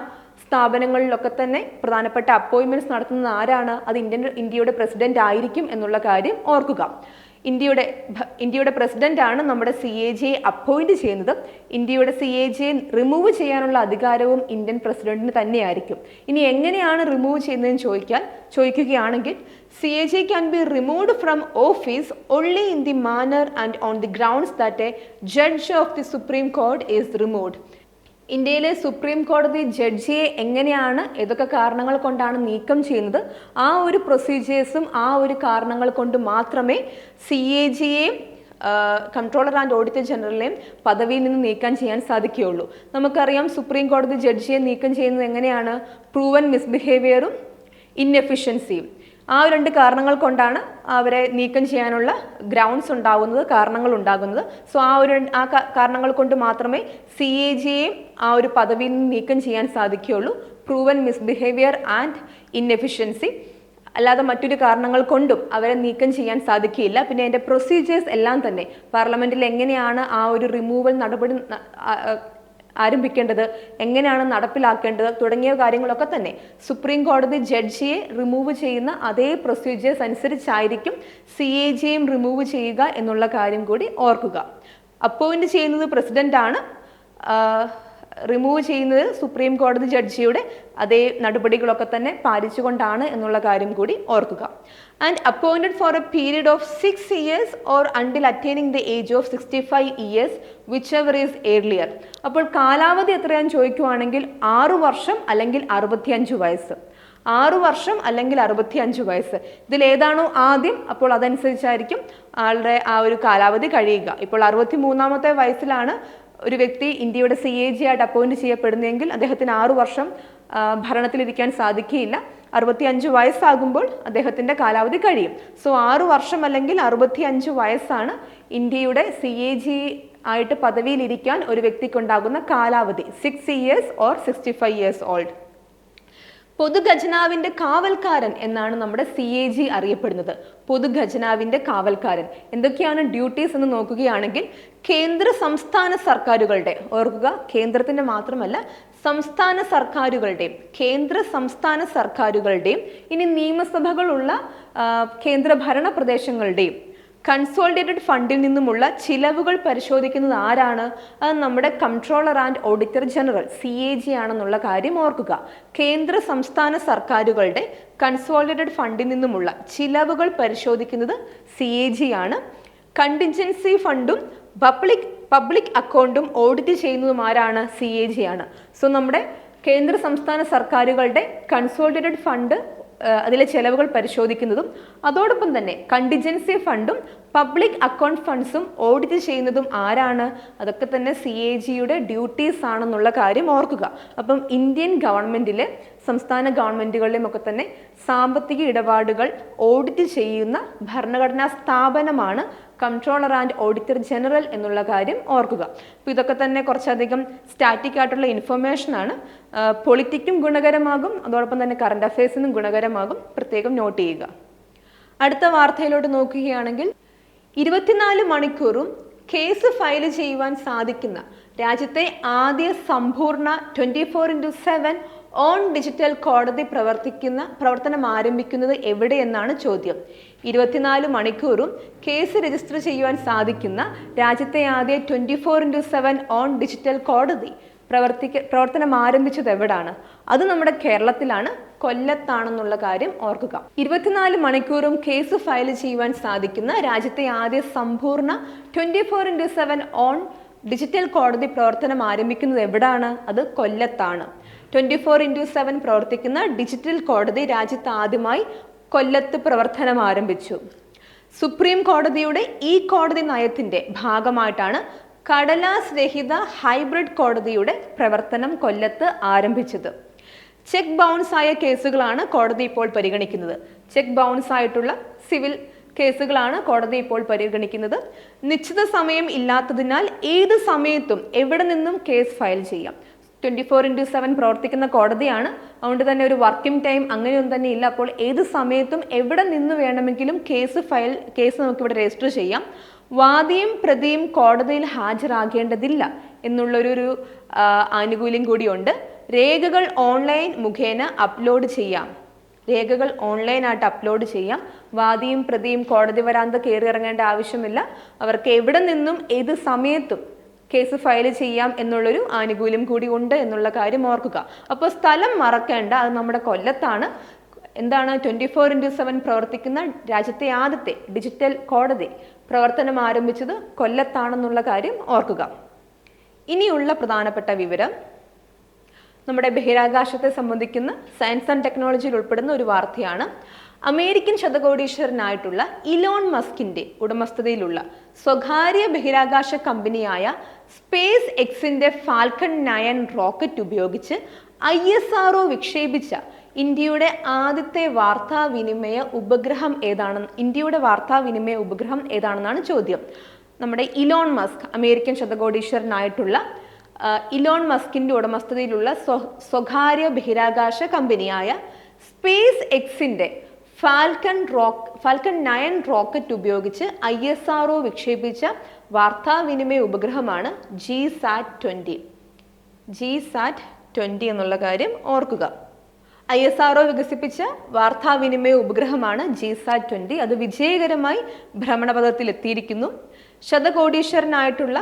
സ്ഥാപനങ്ങളിലൊക്കെ തന്നെ പ്രധാനപ്പെട്ട അപ്പോയിന്റ്മെന്റ്സ് നടത്തുന്നത് ആരാണ്? അത് ഇന്ത്യയുടെ പ്രസിഡന്റ് ആയിരിക്കും എന്നുള്ള കാര്യം ഓർക്കുക. ഇന്ത്യയുടെ പ്രസിഡന്റ് ആണ് നമ്മുടെ CAGയെ അപ്പോയിന്റ് ചെയ്യുന്നത്. ഇന്ത്യയുടെ CAGയെ റിമൂവ് ചെയ്യാനുള്ള അധികാരവും ഇന്ത്യൻ പ്രസിഡന്റിന് തന്നെയായിരിക്കും. ഇനി എങ്ങനെയാണ് റിമൂവ് ചെയ്യുന്നതെന്ന് ചോദിക്കുകയാണെങ്കിൽ CAG can be removed from office only in the manner and on the grounds that a judge of the Supreme Court is removed. ഇന്ത്യയിലെ സുപ്രീം കോടതി ജഡ്ജിയെ എങ്ങനെയാണ്, ഏതൊക്കെ കാരണങ്ങൾ കൊണ്ടാണ് നീക്കം ചെയ്യുന്നത്, ആ ഒരു പ്രൊസീജിയേഴ്സും ആ ഒരു കാരണങ്ങൾ കൊണ്ട് മാത്രമേ CAGയെ കൺട്രോളർ ആൻഡ് ഓഡിറ്റർ ജനറലിനെയും പദവിയിൽ നിന്ന് നീക്കം ചെയ്യാൻ സാധിക്കുകയുള്ളൂ. നമുക്കറിയാം സുപ്രീം കോടതി ജഡ്ജിയെ നീക്കം ചെയ്യുന്നത് എങ്ങനെയാണ്? പ്രൂവൻ മിസ്ബിഹേവിയറും ഇൻഎഫിഷ്യൻസിയും. ആ 2 കാരണങ്ങൾ കൊണ്ടാണ് അവരെ നീക്കം ചെയ്യാനുള്ള ഗ്രൗണ്ട്സ് ഉണ്ടാകുന്നത്, കാരണങ്ങൾ ഉണ്ടാകുന്നത്. സോ ആ കാരണങ്ങൾ കൊണ്ട് മാത്രമേ CAGയെ ആ ഒരു പദവിയിൽ നിന്ന് നീക്കം ചെയ്യാൻ സാധിക്കുകയുള്ളൂ. Proven misbehaviour and inefficiency. അല്ലാതെ മറ്റൊരു കാരണങ്ങൾ കൊണ്ടും അവരെ നീക്കം ചെയ്യാൻ സാധിക്കുകയില്ല. പിന്നെ അതിൻ്റെ പ്രൊസീജിയേഴ്സ് എല്ലാം തന്നെ പാർലമെന്റിൽ എങ്ങനെയാണ് ആ ഒരു റിമൂവൽ നടപടി ആരംഭിക്കേണ്ടത്, എങ്ങനെയാണ് നടപ്പിലാക്കേണ്ടത് തുടങ്ങിയ കാര്യങ്ങളൊക്കെ തന്നെ സുപ്രീം കോടതി ജഡ്ജിയെ റിമൂവ് ചെയ്യുന്ന അതേ പ്രൊസീജിയേഴ്സ് അനുസരിച്ചായിരിക്കും CAGയെയും റിമൂവ് ചെയ്യുക എന്നുള്ള കാര്യം കൂടി ഓർക്കുക. അപ്പോയിന്റ് ചെയ്യുന്നത് പ്രസിഡന്റ് ആണ്. റിമൂവ് ചെയ്യുന്നത് സുപ്രീം കോടതി ജഡ്ജിയുടെ അതേ നടപടികളൊക്കെ തന്നെ പാലിച്ചുകൊണ്ടാണ് എന്നുള്ള കാര്യം കൂടി ഓർക്കുക. And appointed for a period of 6 years or until attaining the age of 65 years whichever is earlier. അപ്പോൾ കാലാവധി എത്രയാണെന്ന് ചോദിക്കുവാണെങ്കിൽ 6 വർഷം അല്ലെങ്കിൽ 65 വയസ്സ്. 6 വർഷം അല്ലെങ്കിൽ 65 വയസ്സ്. ഇതിൽ ഏതാണോ ആദ്യം അപ്പോൾ അതനുസരിച്ചായിരിക്കും ആളുടെ ആ ഒരു കാലാവധി കഴിയുക. ഇപ്പോൾ 63-ാമത്തെ വയസ്സിലാണ് ഒരു വ്യക്തി ഇന്ത്യയുടെ CAG ആയിട്ട് അപ്പോയിന്റ് ചെയ്യപ്പെടുന്നതെങ്കിൽ അദ്ദേഹത്തിന് 6 വർഷം ഭരണത്തിലിരിക്കാൻ സാധിക്കുകയില്ല. 65 വയസ്സാകുമ്പോൾ അദ്ദേഹത്തിന്റെ കാലാവധി കഴിയും. സോ 6 വർഷം അല്ലെങ്കിൽ 65 വയസ്സാണ് ഇന്ത്യയുടെ CAG ആയിട്ട് പദവിയിലിരിക്കാൻ ഒരു വ്യക്തിക്കുണ്ടാകുന്ന കാലാവധി. 6 years ഓർ 65 years ഓൾഡ്. പൊതുഖജനാവിന്റെ കാവൽക്കാരൻ എന്നാണ് നമ്മുടെ CAG അറിയപ്പെടുന്നത്. പൊതുഖജനാവിന്റെ കാവൽക്കാരൻ. എന്തൊക്കെയാണ് ഡ്യൂട്ടീസ് എന്ന് നോക്കുകയാണെങ്കിൽ കേന്ദ്ര സംസ്ഥാന സർക്കാരുകളുടെ, ഓർക്കുക കേന്ദ്രത്തിന്റെ മാത്രമല്ല സംസ്ഥാന സർക്കാരുകളുടെയും, കേന്ദ്ര സംസ്ഥാന സർക്കാരുകളുടെയും ഇനി നിയമസഭകളുള്ള കേന്ദ്രഭരണ പ്രദേശങ്ങളുടെയും കൺസോളിഡേറ്റഡ് ഫണ്ടിൽ നിന്നുമുള്ള ചിലവുകൾ പരിശോധിക്കുന്നത് ആരാണ്? അത് നമ്മുടെ controller and auditor general CAG ആണെന്നുള്ള കാര്യം ഓർക്കുക. കേന്ദ്ര സംസ്ഥാന സർക്കാരുകളുടെ കൺസോളിഡേറ്റഡ് ഫണ്ടിൽ നിന്നുമുള്ള ചിലവുകൾ പരിശോധിക്കുന്നത് CAG ആണ്. കണ്ടിൻജൻസി ഫണ്ടും പബ്ലിക് അക്കൗണ്ടും ഓഡിറ്റ് ചെയ്യുന്നതും ആരാണ്? CAG ആണ്. സോ നമ്മുടെ കേന്ദ്ര സംസ്ഥാന സർക്കാരുകളുടെ കൺസോളിഡേറ്റഡ് ഫണ്ട് അതിലെ ചെലവുകൾ പരിശോധിക്കുന്നതും അതോടൊപ്പം തന്നെ കണ്ടിജൻസി ഫണ്ടും പബ്ലിക് അക്കൗണ്ട് ഫണ്ട്സും ഓഡിറ്റ് ചെയ്യുന്നതും ആരാണ്? അതൊക്കെ തന്നെ CAGയുടെ ഡ്യൂട്ടീസ് ആണെന്നുള്ള കാര്യം ഓർക്കുക. അപ്പം ഇന്ത്യൻ ഗവൺമെന്റിലെ, സംസ്ഥാന ഗവൺമെന്റുകളിലും ഒക്കെ തന്നെ സാമ്പത്തിക ഇടപാടുകൾ ഓഡിറ്റ് ചെയ്യുന്ന ഭരണഘടനാ സ്ഥാപനമാണ് കൺട്രോളർ ആൻഡ് ഓഡിറ്റർ ജനറൽ എന്നുള്ള കാര്യം ഓർക്കുക. അപ്പോൾ ഇതൊക്കെ തന്നെ കുറച്ചധികം സ്റ്റാറ്റിക് ആയിട്ടുള്ള ഇൻഫർമേഷൻ ആണ്. പൊളിറ്റിക്കും ഗുണകരമാകും, അതോടൊപ്പം തന്നെ കറണ്ട് അഫയേഴ്സിനും ഗുണകരമാകും. പ്രത്യേകം നോട്ട് ചെയ്യുക. അടുത്ത വാർത്തയിലോട്ട് നോക്കുകയാണെങ്കിൽ 24 മണിക്കൂറും കേസ് ഫയൽ ചെയ്യുവാൻ സാധിക്കുന്ന രാജ്യത്തെ ആദ്യ സമ്പൂർണ്ണ 24/7 ഓൺ ഡിജിറ്റൽ കോടതി പ്രവർത്തനം ആരംഭിക്കുന്നത് എവിടെയെന്നാണ് ചോദ്യം. 24 മണിക്കൂറും കേസ് രജിസ്റ്റർ ചെയ്യുവാൻ സാധിക്കുന്ന രാജ്യത്തെ ആദ്യ 24/7 ഓൺ ഡിജിറ്റൽ കോടതി പ്രവർത്തനം ആരംഭിച്ചത് എവിടാണ്? അത് നമ്മുടെ കേരളത്തിലാണ്, കൊല്ലത്താണെന്നുള്ള കാര്യം ഓർക്കുക. 24 മണിക്കൂറും കേസ് ഫയൽ ചെയ്യുവാൻ സാധിക്കുന്ന രാജ്യത്തെ ആദ്യ സമ്പൂർണ്ണ 24/7 ഓൺ ഡിജിറ്റൽ കോടതി പ്രവർത്തനം ആരംഭിക്കുന്നത് എവിടാണ്? അത് കൊല്ലത്താണ്. 24/7 പ്രവർത്തിക്കുന്ന ഡിജിറ്റൽ കോടതി രാജ്യത്ത് ആദ്യമായി കൊല്ലത്ത് പ്രവർത്തനം ആരംഭിച്ചു. സുപ്രീം കോടതിയുടെ ഈ കോടതി നയത്തിന്റെ ഭാഗമായിട്ടാണ് കടലാസ് രഹിത ഹൈബ്രിഡ് കോടതിയുടെ പ്രവർത്തനം കൊല്ലത്ത് ആരംഭിച്ചത്. ചെക്ക് ബൗൺസ് ആയ കേസുകളാണ് കോടതി ഇപ്പോൾ പരിഗണിക്കുന്നത്. ചെക്ക് ബൗൺസ് ആയിട്ടുള്ള സിവിൽ കേസുകളാണ് കോടതി ഇപ്പോൾ പരിഗണിക്കുന്നത്. നിശ്ചിത സമയം ഇല്ലാത്തതിനാൽ ഏത് സമയത്തും എവിടെ നിന്നും കേസ് ഫയൽ ചെയ്യാം. 24/7 പ്രവർത്തിക്കുന്ന കോടതിയാണ്. അതുകൊണ്ട് തന്നെ ഒരു വർക്കിംഗ് ടൈം അങ്ങനെയൊന്നും തന്നെ ഇല്ല. അപ്പോൾ ഏത് സമയത്തും എവിടെ നിന്ന് വേണമെങ്കിലും കേസ് നമുക്കിവിടെ രജിസ്റ്റർ ചെയ്യാം. വാദിയും പ്രതിയും കോടതിയിൽ ഹാജരാകേണ്ടതില്ല എന്നുള്ളൊരു ആനുകൂല്യം കൂടിയുണ്ട്. രേഖകൾ ഓൺലൈൻ മുഖേന അപ്ലോഡ് ചെയ്യാം. രേഖകൾ ഓൺലൈനായിട്ട് അപ്ലോഡ് ചെയ്യാം. വാദിയും പ്രതിയും കോടതി വരാന്ത കയറി ഇറങ്ങേണ്ട ആവശ്യമില്ല. അവർക്ക് എവിടെ നിന്നും ഏത് സമയത്തും കേസ് ഫയൽ ചെയ്യാം എന്നുള്ളൊരു ആനുകൂല്യം കൂടി ഉണ്ട് എന്നുള്ള കാര്യം ഓർക്കുക. അപ്പോൾ സ്ഥലം മറക്കേണ്ട, അത് നമ്മുടെ കൊല്ലത്താണ്. എന്താണ്? 24/7 പ്രവർത്തിക്കുന്ന രാജ്യത്തെ ആദ്യത്തെ ഡിജിറ്റൽ കോടതി പ്രവർത്തനം ആരംഭിച്ചത് കൊല്ലത്താണെന്നുള്ള കാര്യം ഓർക്കുക. ഇനിയുള്ള പ്രധാനപ്പെട്ട വിവരം നമ്മുടെ ബഹിരാകാശത്തെ സംബന്ധിക്കുന്ന സയൻസ് ആൻഡ് ടെക്നോളജിയിൽ ഉൾപ്പെടുന്ന ഒരു വാർത്തയാണ്. അമേരിക്കൻ ശതകോടീശ്വരനായിട്ടുള്ള ഇലോൺ മസ്കിന്റെ ഉടമസ്ഥതയിലുള്ള സ്വകാര്യ ബഹിരാകാശ കമ്പനിയായ സ്പേസ് എക്സിന്റെ ഫാൽക്കൺ 9 റോക്കറ്റ് ഉപയോഗിച്ച് ISRO വിക്ഷേപിച്ച ഇന്ത്യയുടെ ആദ്യത്തെ വാർത്താവിനിമയ ഉപഗ്രഹം ഏതാണെന്നാണ് ചോദ്യം. നമ്മുടെ ഇലോൺ മസ്ക്, അമേരിക്കൻ ശതകോടീശ്വരനായിട്ടുള്ള ഇലോൺ മസ്കിന്റെ ഉടമസ്ഥതയിലുള്ള സ്വകാര്യ ബഹിരാകാശ കമ്പനിയായ സ്പേസ് എക്സിന്റെ ഫാൽക്കൺ 9 റോക്കറ്റ് ഉപയോഗിച്ച് ISRO വിക്ഷേപിച്ച വാർത്താവിനിമയ ഉപഗ്രഹമാണ് GSAT-20 എന്നുള്ള കാര്യം ഓർക്കുക. ISRO വികസിപ്പിച്ച വാർത്താവിനിമയ ഉപഗ്രഹമാണ് GSAT-20. അത് വിജയകരമായി ഭ്രമണപഥത്തിൽ എത്തിയിരിക്കുന്നു. ശതകോടീശ്വരനായിട്ടുള്ള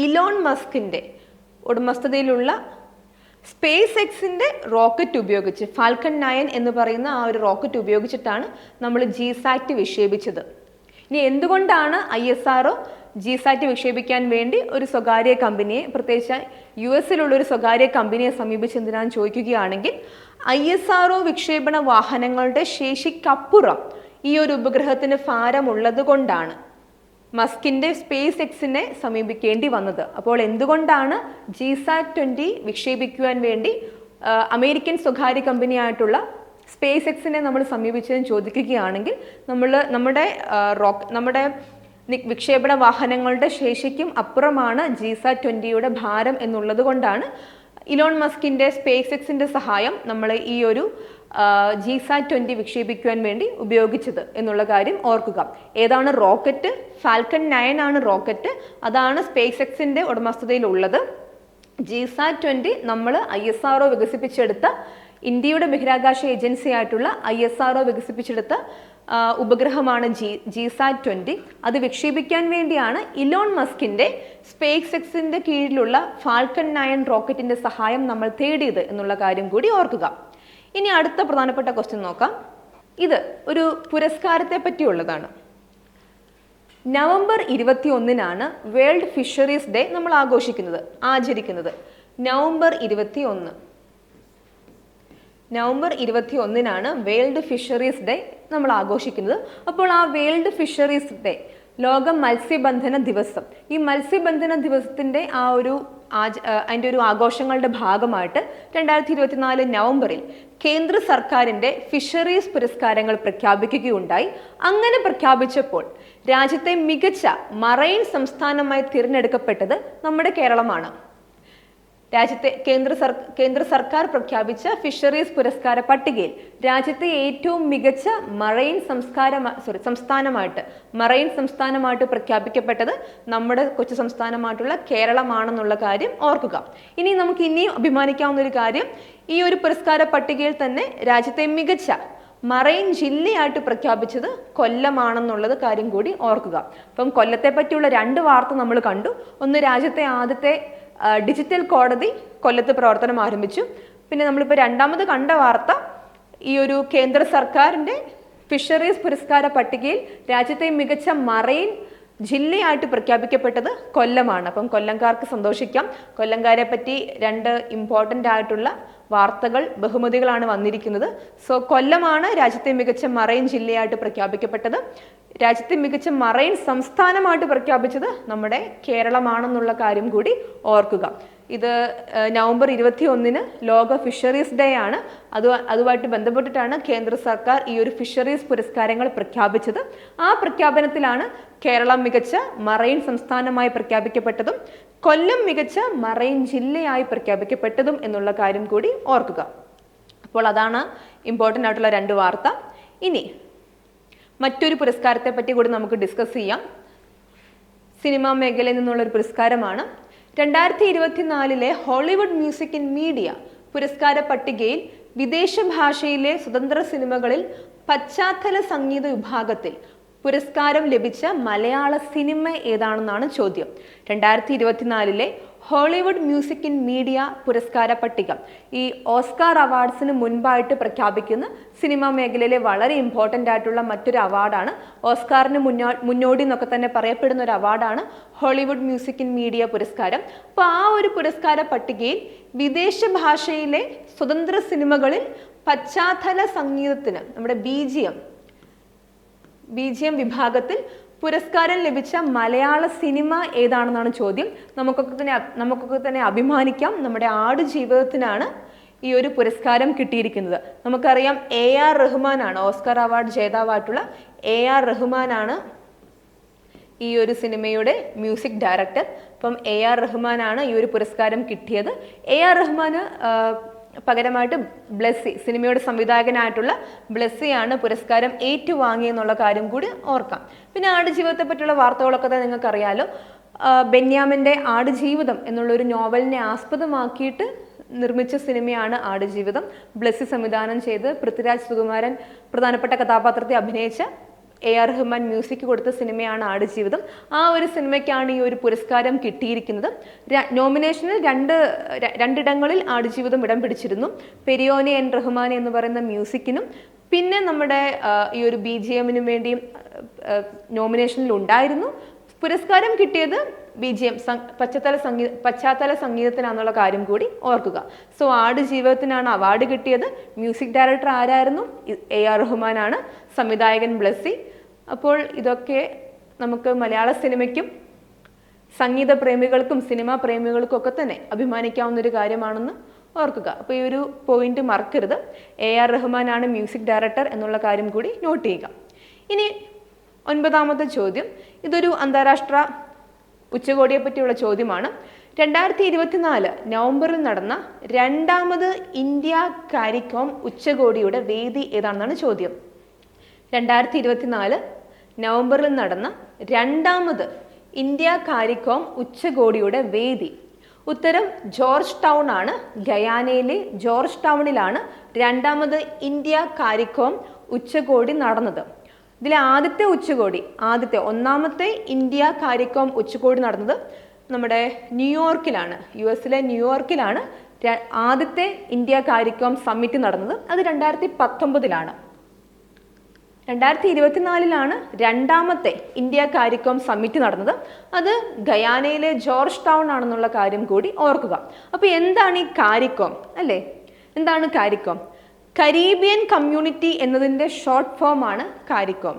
ഇലോൺ മസ്കിന്റെ ഉടമസ്ഥതയിലുള്ള സ്പേസ് എക്സിന്റെ റോക്കറ്റ് ഉപയോഗിച്ച് ഫാൽക്കൺ 9 എന്ന് പറയുന്ന ആ ഒരു റോക്കറ്റ് ഉപയോഗിച്ചിട്ടാണ് നമ്മൾ ജിസാറ്റ് വിക്ഷേപിച്ചത്. ഇനി എന്തുകൊണ്ടാണ് ISRO ജിസാറ്റ് വിക്ഷേപിക്കാൻ വേണ്ടി ഒരു സ്വകാര്യ കമ്പനിയെ, പ്രത്യേകിച്ച് US-ലുള്ള ഒരു സ്വകാര്യ കമ്പനിയെ സമീപിച്ചെന്തിനാന്ന് ചോദിക്കുകയാണെങ്കിൽ, ISRO വിക്ഷേപണ വാഹനങ്ങളുടെ ശേഷിക്കപ്പുറം ഈ ഒരു ഉപഗ്രഹത്തിന് ഭാരമുള്ളത് കൊണ്ടാണ് മസ്കിന്റെ സ്പേസ് എക്സിനെ സമീപിക്കേണ്ടി വന്നത്. അപ്പോൾ എന്തുകൊണ്ടാണ് GSAT-20 വിക്ഷേപിക്കുവാൻ വേണ്ടി അമേരിക്കൻ സ്വകാര്യ കമ്പനിയായിട്ടുള്ള സ്പേസ് എക്സിനെ നമ്മൾ സമീപിച്ചതെന്ന് ചോദിക്കുകയാണെങ്കിൽ, നമ്മുടെ വിക്ഷേപണ വാഹനങ്ങളുടെ ശേഷിക്കും അപ്പുറമാണ് GSAT-20യുടെ ഭാരം എന്നുള്ളത് കൊണ്ടാണ് ഇലോൺ മസ്കിന്റെ സ്പേസ് എക്സിന്റെ സഹായം നമ്മൾ ഈ ഒരു GSAT-20 വിക്ഷേപിക്കുവാൻ വേണ്ടി ഉപയോഗിച്ചത് എന്നുള്ള കാര്യം ഓർക്കുക. ഏതാണ് റോക്കറ്റ്? ഫാൽക്കൺ 9 ആണ് റോക്കറ്റ്. അതാണ് സ്പേസ് എക്സിന്റെ ഉടമസ്ഥതയിലുള്ളത്. GSAT-20 നമ്മൾ ISRO വികസിപ്പിച്ചെടുത്ത, ഇന്ത്യയുടെ ബഹിരാകാശ ഏജൻസി ആയിട്ടുള്ള ISRO വികസിപ്പിച്ചെടുത്ത ഉപഗ്രഹമാണ് GSAT-20. അത് വിക്ഷേപിക്കാൻ വേണ്ടിയാണ് ഇലോൺ മസ്കിന്റെ സ്പേസ് എക്സിന്റെ കീഴിലുള്ള ഫാൽക്കൺ 9 റോക്കറ്റിന്റെ സഹായം നമ്മൾ തേടിയത് എന്നുള്ള കാര്യം കൂടി ഓർക്കുക. ഇനി അടുത്ത പ്രധാനപ്പെട്ട ക്വസ്റ്റ്യൻ നോക്കാം. ഇത് ഒരു പുരസ്കാരത്തെ പറ്റിയുള്ളതാണ്. നവംബർ 21 വേൾഡ് ഫിഷറീസ് ഡേ നമ്മൾ ആചരിക്കുന്നത്. നവംബർ 21 വേൾഡ് ഫിഷറീസ് ഡേ നമ്മൾ ആഘോഷിക്കുന്നത്. അപ്പോൾ ആ വേൾഡ് ഫിഷറീസ് ഡേ, ലോക മത്സ്യബന്ധന ദിവസം, ഈ മത്സ്യബന്ധന ദിവസത്തിന്റെ അതിൻ്റെ ഒരു ആഘോഷങ്ങളുടെ ഭാഗമായിട്ട് 2024 നവംബറിൽ കേന്ദ്ര സർക്കാരിന്റെ ഫിഷറീസ് പുരസ്കാരങ്ങൾ പ്രഖ്യാപിക്കുകയുണ്ടായി. അങ്ങനെ പ്രഖ്യാപിച്ചപ്പോൾ രാജ്യത്തെ മികച്ച മറൈൻ സംസ്ഥാനമായി തിരഞ്ഞെടുക്കപ്പെട്ടത് നമ്മുടെ കേരളമാണ്. രാജ്യത്തെ കേന്ദ്ര സർക്കാർ പ്രഖ്യാപിച്ച ഫിഷറീസ് പുരസ്കാര പട്ടികയിൽ രാജ്യത്തെ ഏറ്റവും മികച്ച മറൈൻ സംസ്ഥാനമായിട്ട് പ്രഖ്യാപിക്കപ്പെട്ടത് നമ്മുടെ കൊച്ചു സംസ്ഥാനമായിട്ടുള്ള കേരളമാണെന്നുള്ള കാര്യം ഓർക്കുക. നമുക്ക് ഇനിയും അഭിമാനിക്കാവുന്ന ഒരു കാര്യം, ഈ ഒരു പുരസ്കാര പട്ടികയിൽ തന്നെ രാജ്യത്തെ മികച്ച മറൈൻ ജില്ലയായിട്ട് പ്രഖ്യാപിച്ചത് കൊല്ലമാണെന്നുള്ളത് കാര്യം കൂടി ഓർക്കുക. അപ്പം കൊല്ലത്തെ പറ്റിയുള്ള 2 വാർത്ത നമ്മൾ കണ്ടു. ഒന്ന്, രാജ്യത്തെ ആദ്യത്തെ ഡിജിറ്റൽ കോടതി കൊല്ലത്ത് പ്രവർത്തനം ആരംഭിച്ചു. പിന്നെ നമ്മളിപ്പോൾ രണ്ടാമത് കണ്ട വാർത്ത, ഈ ഒരു കേന്ദ്ര സർക്കാരിൻ്റെ ഫിഷറീസ് പുരസ്കാര പട്ടികയിൽ രാജ്യത്തെ മികച്ച മറൈൻ ജില്ലയായിട്ട് പ്രഖ്യാപിക്കപ്പെട്ടത് കൊല്ലമാണ്. അപ്പം കൊല്ലംകാർക്ക് സന്തോഷിക്കാം. കൊല്ലംകാരെ പറ്റി 2 ഇമ്പോർട്ടൻ്റ് ആയിട്ടുള്ള വാർത്തകൾ, ബഹുമതികളാണ് വന്നിരിക്കുന്നത്. സോ കൊല്ലമാണ് രാജ്യത്തെ മികച്ച മറൈൻ ജില്ലയായിട്ട് പ്രഖ്യാപിക്കപ്പെട്ടത്. രാജ്യത്തെ മികച്ച മറൈൻ സംസ്ഥാനമായിട്ട് പ്രഖ്യാപിച്ചത് നമ്മുടെ കേരളമാണെന്നുള്ള കാര്യം കൂടി ഓർക്കുക. ഇത് നവംബർ 21 ലോക ഫിഷറീസ് ഡേ ആണ്. അതുമായിട്ട് ബന്ധപ്പെട്ടിട്ടാണ് കേന്ദ്ര സർക്കാർ ഈ ഒരു ഫിഷറീസ് പുരസ്കാരങ്ങൾ പ്രഖ്യാപിച്ചത്. ആ പ്രഖ്യാപനത്തിലാണ് കേരളം മികച്ച മറൈൻ സംസ്ഥാനമായി പ്രഖ്യാപിക്കപ്പെട്ടതും കൊല്ലം മികച്ച മറൈൻ ജില്ലയായി പ്രഖ്യാപിക്കപ്പെട്ടതും എന്നുള്ള കാര്യം കൂടി ഓർക്കുക. അപ്പോൾ അതാണ് ഇമ്പോർട്ടൻ്റ് ആയിട്ടുള്ള 2 വാർത്ത. ഇനി മറ്റൊരു പുരസ്കാരത്തെ പറ്റി കൂടി നമുക്ക് ഡിസ്കസ് ചെയ്യാം. സിനിമാ മേഖലയിൽ നിന്നുള്ളൊരു പുരസ്കാരമാണ്. 2024 ഹോളിവുഡ് മ്യൂസിക് ഇൻ മീഡിയ പുരസ്കാര പട്ടികയിൽ വിദേശ ഭാഷയിലെ സ്വതന്ത്ര സിനിമകളിൽ പശ്ചാത്തല സംഗീത വിഭാഗത്തിൽ പുരസ്കാരം ലഭിച്ച മലയാള സിനിമ ഏതാണെന്നാണ് ചോദ്യം. 2024 ഹോളിവുഡ് മ്യൂസിക് ഇൻ മീഡിയ പുരസ്കാര പട്ടിക ഈ ഓസ്കാർ അവാർഡ്സിന് മുൻപായിട്ട് പ്രഖ്യാപിക്കുന്ന സിനിമാ മേഖലയിലെ വളരെ ഇമ്പോർട്ടൻ്റ് ആയിട്ടുള്ള മറ്റൊരു അവാർഡാണ്. ഓസ്കാറിന് മുന്നോടി എന്നൊക്കെ തന്നെ പറയപ്പെടുന്ന ഒരു അവാർഡാണ് ഹോളിവുഡ് മ്യൂസിക് ഇൻ മീഡിയ പുരസ്കാരം. അപ്പോൾ ആ ഒരു പുരസ്കാര പട്ടികയിൽ വിദേശ ഭാഷയിലെ സ്വതന്ത്ര സിനിമകളിൽ പശ്ചാത്തല സംഗീതത്തിന്, നമ്മുടെ BGM വിഭാഗത്തിൽ പുരസ്കാരം ലഭിച്ച മലയാള സിനിമ ഏതാണെന്നാണ് ചോദ്യം. നമുക്കൊക്കെ തന്നെ അഭിമാനിക്കാം, നമ്മുടെ ആടുജീവിതത്തിനാണ് ഈ ഒരു പുരസ്കാരം കിട്ടിയിരിക്കുന്നത്. നമുക്കറിയാം AR റഹ്മാനാണ് ഓസ്കാർ അവാർഡ് ജേതാവായിട്ടുള്ള AR റഹ്മാനാണ് ഈ ഒരു സിനിമയുടെ മ്യൂസിക് ഡയറക്ടർ. അപ്പം AR റഹ്മാനാണ് ഈ ഒരു പുരസ്കാരം കിട്ടിയത്. AR റഹ്മാന് പകരമായിട്ട് ബ്ലെസ്സി, സിനിമയുടെ സംവിധായകനായിട്ടുള്ള ബ്ലെസ്സിയാണ് പുരസ്കാരം ഏറ്റുവാങ്ങിയെന്നുള്ള കാര്യം കൂടി ഓർക്കാം. പിന്നെ ആടുജീവിതത്തെ പറ്റിയുള്ള വാർത്തകളൊക്കെ തന്നെ നിങ്ങൾക്ക് അറിയാലോ. ബെന്യാമിൻ്റെ ആടുജീവിതം എന്നുള്ളൊരു നോവലിനെ ആസ്പദമാക്കിയിട്ട് നിർമ്മിച്ച സിനിമയാണ് ആടുജീവിതം. ബ്ലെസ്സി സംവിധാനം ചെയ്ത് പൃഥ്വിരാജ് സുകുമാരൻ പ്രധാനപ്പെട്ട കഥാപാത്രത്തെ അഭിനയിച്ച AR റഹ്മാൻ മ്യൂസിക് കൊടുത്ത സിനിമയാണ് ആടുജീവിതം. ആ ഒരു സിനിമയ്ക്കാണ് ഈ ഒരു പുരസ്കാരം കിട്ടിയിരിക്കുന്നത്. നോമിനേഷനിൽ രണ്ടിടങ്ങളിൽ ആടുജീവിതം ഇടം പിടിച്ചിരുന്നു. പെരിയോനെ എൻ റഹ്മാൻ എന്ന് പറയുന്ന മ്യൂസിക്കിനും പിന്നെ നമ്മുടെ ഈ ഒരു BGMനും വേണ്ടിയും നോമിനേഷനിൽ ഉണ്ടായിരുന്നു. പുരസ്കാരം കിട്ടിയത് BGM പശ്ചാത്തല സംഗീതത്തിനാണെന്നുള്ള കാര്യം കൂടി ഓർക്കുക. സോ ആടുജീവിതത്തിനാണ് അവാർഡ് കിട്ടിയത്. മ്യൂസിക് ഡയറക്ടർ ആരായിരുന്നു? AR റഹ്മാനാണ്. സംവിധായകൻ ബ്ലസ്സി. അപ്പോൾ ഇതൊക്കെ നമുക്ക് മലയാള സിനിമയ്ക്കും സംഗീത പ്രേമികൾക്കും സിനിമാ പ്രേമികൾക്കും ഒക്കെ തന്നെ അഭിമാനിക്കാവുന്ന ഒരു കാര്യമാണെന്ന് ഓർക്കുക. അപ്പോൾ ഈ ഒരു പോയിന്റ് മറക്കരുത്. AR റഹ്മാനാണ് മ്യൂസിക് ഡയറക്ടർ എന്നുള്ള കാര്യം കൂടി നോട്ട് ചെയ്യുക. ഇനി 9ാമത്തെ ചോദ്യം, ഇതൊരു അന്താരാഷ്ട്ര ഉച്ചകോടിയെ പറ്റിയുള്ള ചോദ്യമാണ്. 2024 നവംബറിൽ നടന്ന 2ാമത് ഇന്ത്യ കാരിക്കോം ഉച്ചകോടിയുടെ വേദി ഏതാണെന്നാണ് ചോദ്യം. 2024 നവംബറിൽ നടന്ന 2ാമത് ഇന്ത്യ കാരിക്കോം ഉച്ചകോടിയുടെ വേദി. ഉത്തരം ജോർജ് ടൗൺ ആണ്. ഗയാനയിലെ ജോർജ് ടൗണിലാണ് 2ാമത് ഇന്ത്യ കാരിക്കോം ഉച്ചകോടി നടന്നത്. ഇതിലെ ആദ്യത്തെ 1ാമത്തെ ഇന്ത്യ കാരിക്കോം ഉച്ചകോടി നടന്നത് നമ്മുടെ ന്യൂയോർക്കിലാണ്. US ന്യൂയോർക്കിലാണ് ആദ്യത്തെ ഇന്ത്യ കാരിക്കോം സമ്മിറ്റ് നടന്നത്. അത് 2019 2024 2ാമത്തെ ഇന്ത്യ കാരിക്കോം സമ്മിറ്റ് നടന്നത്. അത് ഗയാനയിലെ ജോർജ് ടൗൺ ആണെന്നുള്ള കാര്യം കൂടി ഓർക്കുക. അപ്പോൾ എന്താണ് ഈ കാരിക്കോം അല്ലേ? എന്താണ് കാരിക്കോം? കരീബിയൻ കമ്മ്യൂണിറ്റി എന്നതിൻ്റെ ഷോർട്ട് ഫോം ആണ് കാരിക്കോം.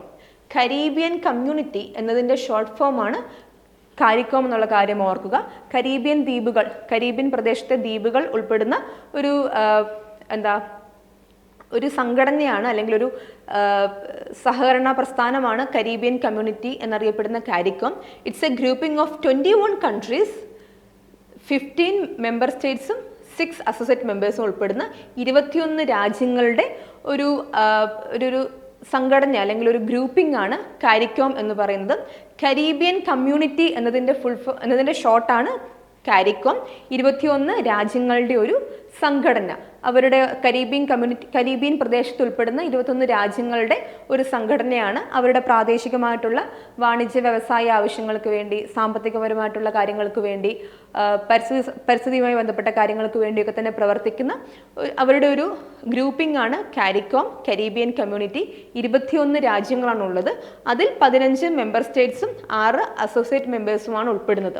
കരീബിയൻ കമ്മ്യൂണിറ്റി എന്നതിൻ്റെ ഷോർട്ട് ഫോം ആണ് കാരിക്കോം എന്നുള്ള കാര്യം ഓർക്കുക. കരീബിയൻ പ്രദേശത്തെ ദ്വീപുകൾ ഉൾപ്പെടുന്ന ഒരു സംഘടനയാണ്, അല്ലെങ്കിൽ ഒരു സഹകരണ പ്രസ്ഥാനമാണ് കരീബിയൻ കമ്മ്യൂണിറ്റി എന്നറിയപ്പെടുന്ന CARICOM. It's a grouping of 21 countries, 15 member സ്റ്റേറ്റ്സും 6 അസോസിയേറ്റ് മെമ്പേഴ്സും ഉൾപ്പെടുന്ന 21 രാജ്യങ്ങളുടെ ഒരു സംഘടന അല്ലെങ്കിൽ ഒരു ഗ്രൂപ്പിംഗ് ആണ് കാരിക്കോം എന്ന് പറയുന്നത്. കരീബിയൻ കമ്മ്യൂണിറ്റി എന്നതിൻ്റെ ഷോർട്ടാണ് കാരിക്കോം. 21 രാജ്യങ്ങളുടെ ഒരു സംഘടന. അവരുടെ കരീബിയൻ പ്രദേശത്ത് ഉൾപ്പെടുന്ന 21 രാജ്യങ്ങളുടെ ഒരു സംഘടനയാണ്. അവരുടെ പ്രാദേശികമായിട്ടുള്ള വാണിജ്യ വ്യവസായ ആവശ്യങ്ങൾക്ക് വേണ്ടി, സാമ്പത്തികപരമായിട്ടുള്ള കാര്യങ്ങൾക്ക് വേണ്ടി, പരിസ്ഥിതിയുമായി ബന്ധപ്പെട്ട കാര്യങ്ങൾക്ക് വേണ്ടിയൊക്കെ തന്നെ പ്രവർത്തിക്കുന്ന അവരുടെ ഒരു ഗ്രൂപ്പിംഗ് ആണ് കാരിക്കോം, കരീബിയൻ കമ്മ്യൂണിറ്റി. 21 രാജ്യങ്ങളാണുള്ളത്. അതിൽ 15 മെമ്പർ സ്റ്റേറ്റ്സും 6 അസോസിയേറ്റ് മെമ്പേഴ്സുമാണ് ഉൾപ്പെടുന്നത്.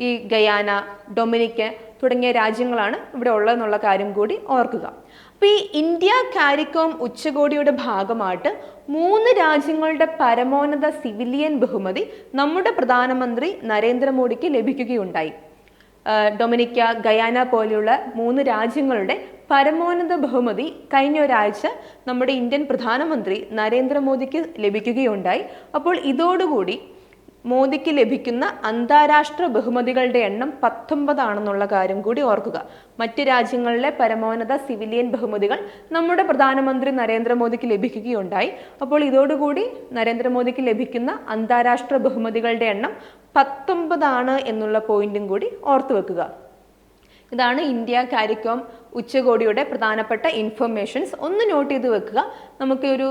ഈ ഗയാന, ഡൊമിനിക്ക തുടങ്ങിയ രാജ്യങ്ങളാണ് ഇവിടെ ഉള്ളതെന്നുള്ള കാര്യം കൂടി ഓർക്കുക. അപ്പോൾ ഈ ഇന്ത്യ കാരിക്കോം ഉച്ചകോടിയുടെ ഭാഗമായിട്ട് 3 രാജ്യങ്ങളുടെ പരമോന്നത സിവിലിയൻ ബഹുമതി നമ്മുടെ പ്രധാനമന്ത്രി നരേന്ദ്രമോദിക്ക് ലഭിക്കുകയുണ്ടായി. ഡൊമിനിക്ക, ഗയാന പോലെയുള്ള 3 രാജ്യങ്ങളുടെ പരമോന്നത ബഹുമതി കഴിഞ്ഞ ഒരാഴ്ച നമ്മുടെ ഇന്ത്യൻ പ്രധാനമന്ത്രി നരേന്ദ്രമോദിക്ക് ലഭിക്കുകയുണ്ടായി. അപ്പോൾ ഇതോടുകൂടി മോദിക്ക് ലഭിക്കുന്ന അന്താരാഷ്ട്ര ബഹുമതികളുടെ എണ്ണം 19 ആണെന്നുള്ള കാര്യം കൂടി ഓർക്കുക. മറ്റ് രാജ്യങ്ങളിലെ പരമോന്നത സിവിലിയൻ ബഹുമതികൾ നമ്മുടെ പ്രധാനമന്ത്രി നരേന്ദ്രമോദിക്ക് ലഭിക്കുകയുണ്ടായി. അപ്പോൾ ഇതോടുകൂടി നരേന്ദ്രമോദിക്ക് ലഭിക്കുന്ന അന്താരാഷ്ട്ര ബഹുമതികളുടെ എണ്ണം 19 ആണ് എന്നുള്ള പോയിന്റും കൂടി ഓർത്തു വെക്കുക. ഇതാണ് ഇന്ത്യ കാരിക്കോം ഉച്ചകോടിയുടെ പ്രധാനപ്പെട്ട ഇൻഫർമേഷൻസ്. ഒന്ന് നോട്ട് ചെയ്ത് വെക്കുക. നമുക്ക് ഒരു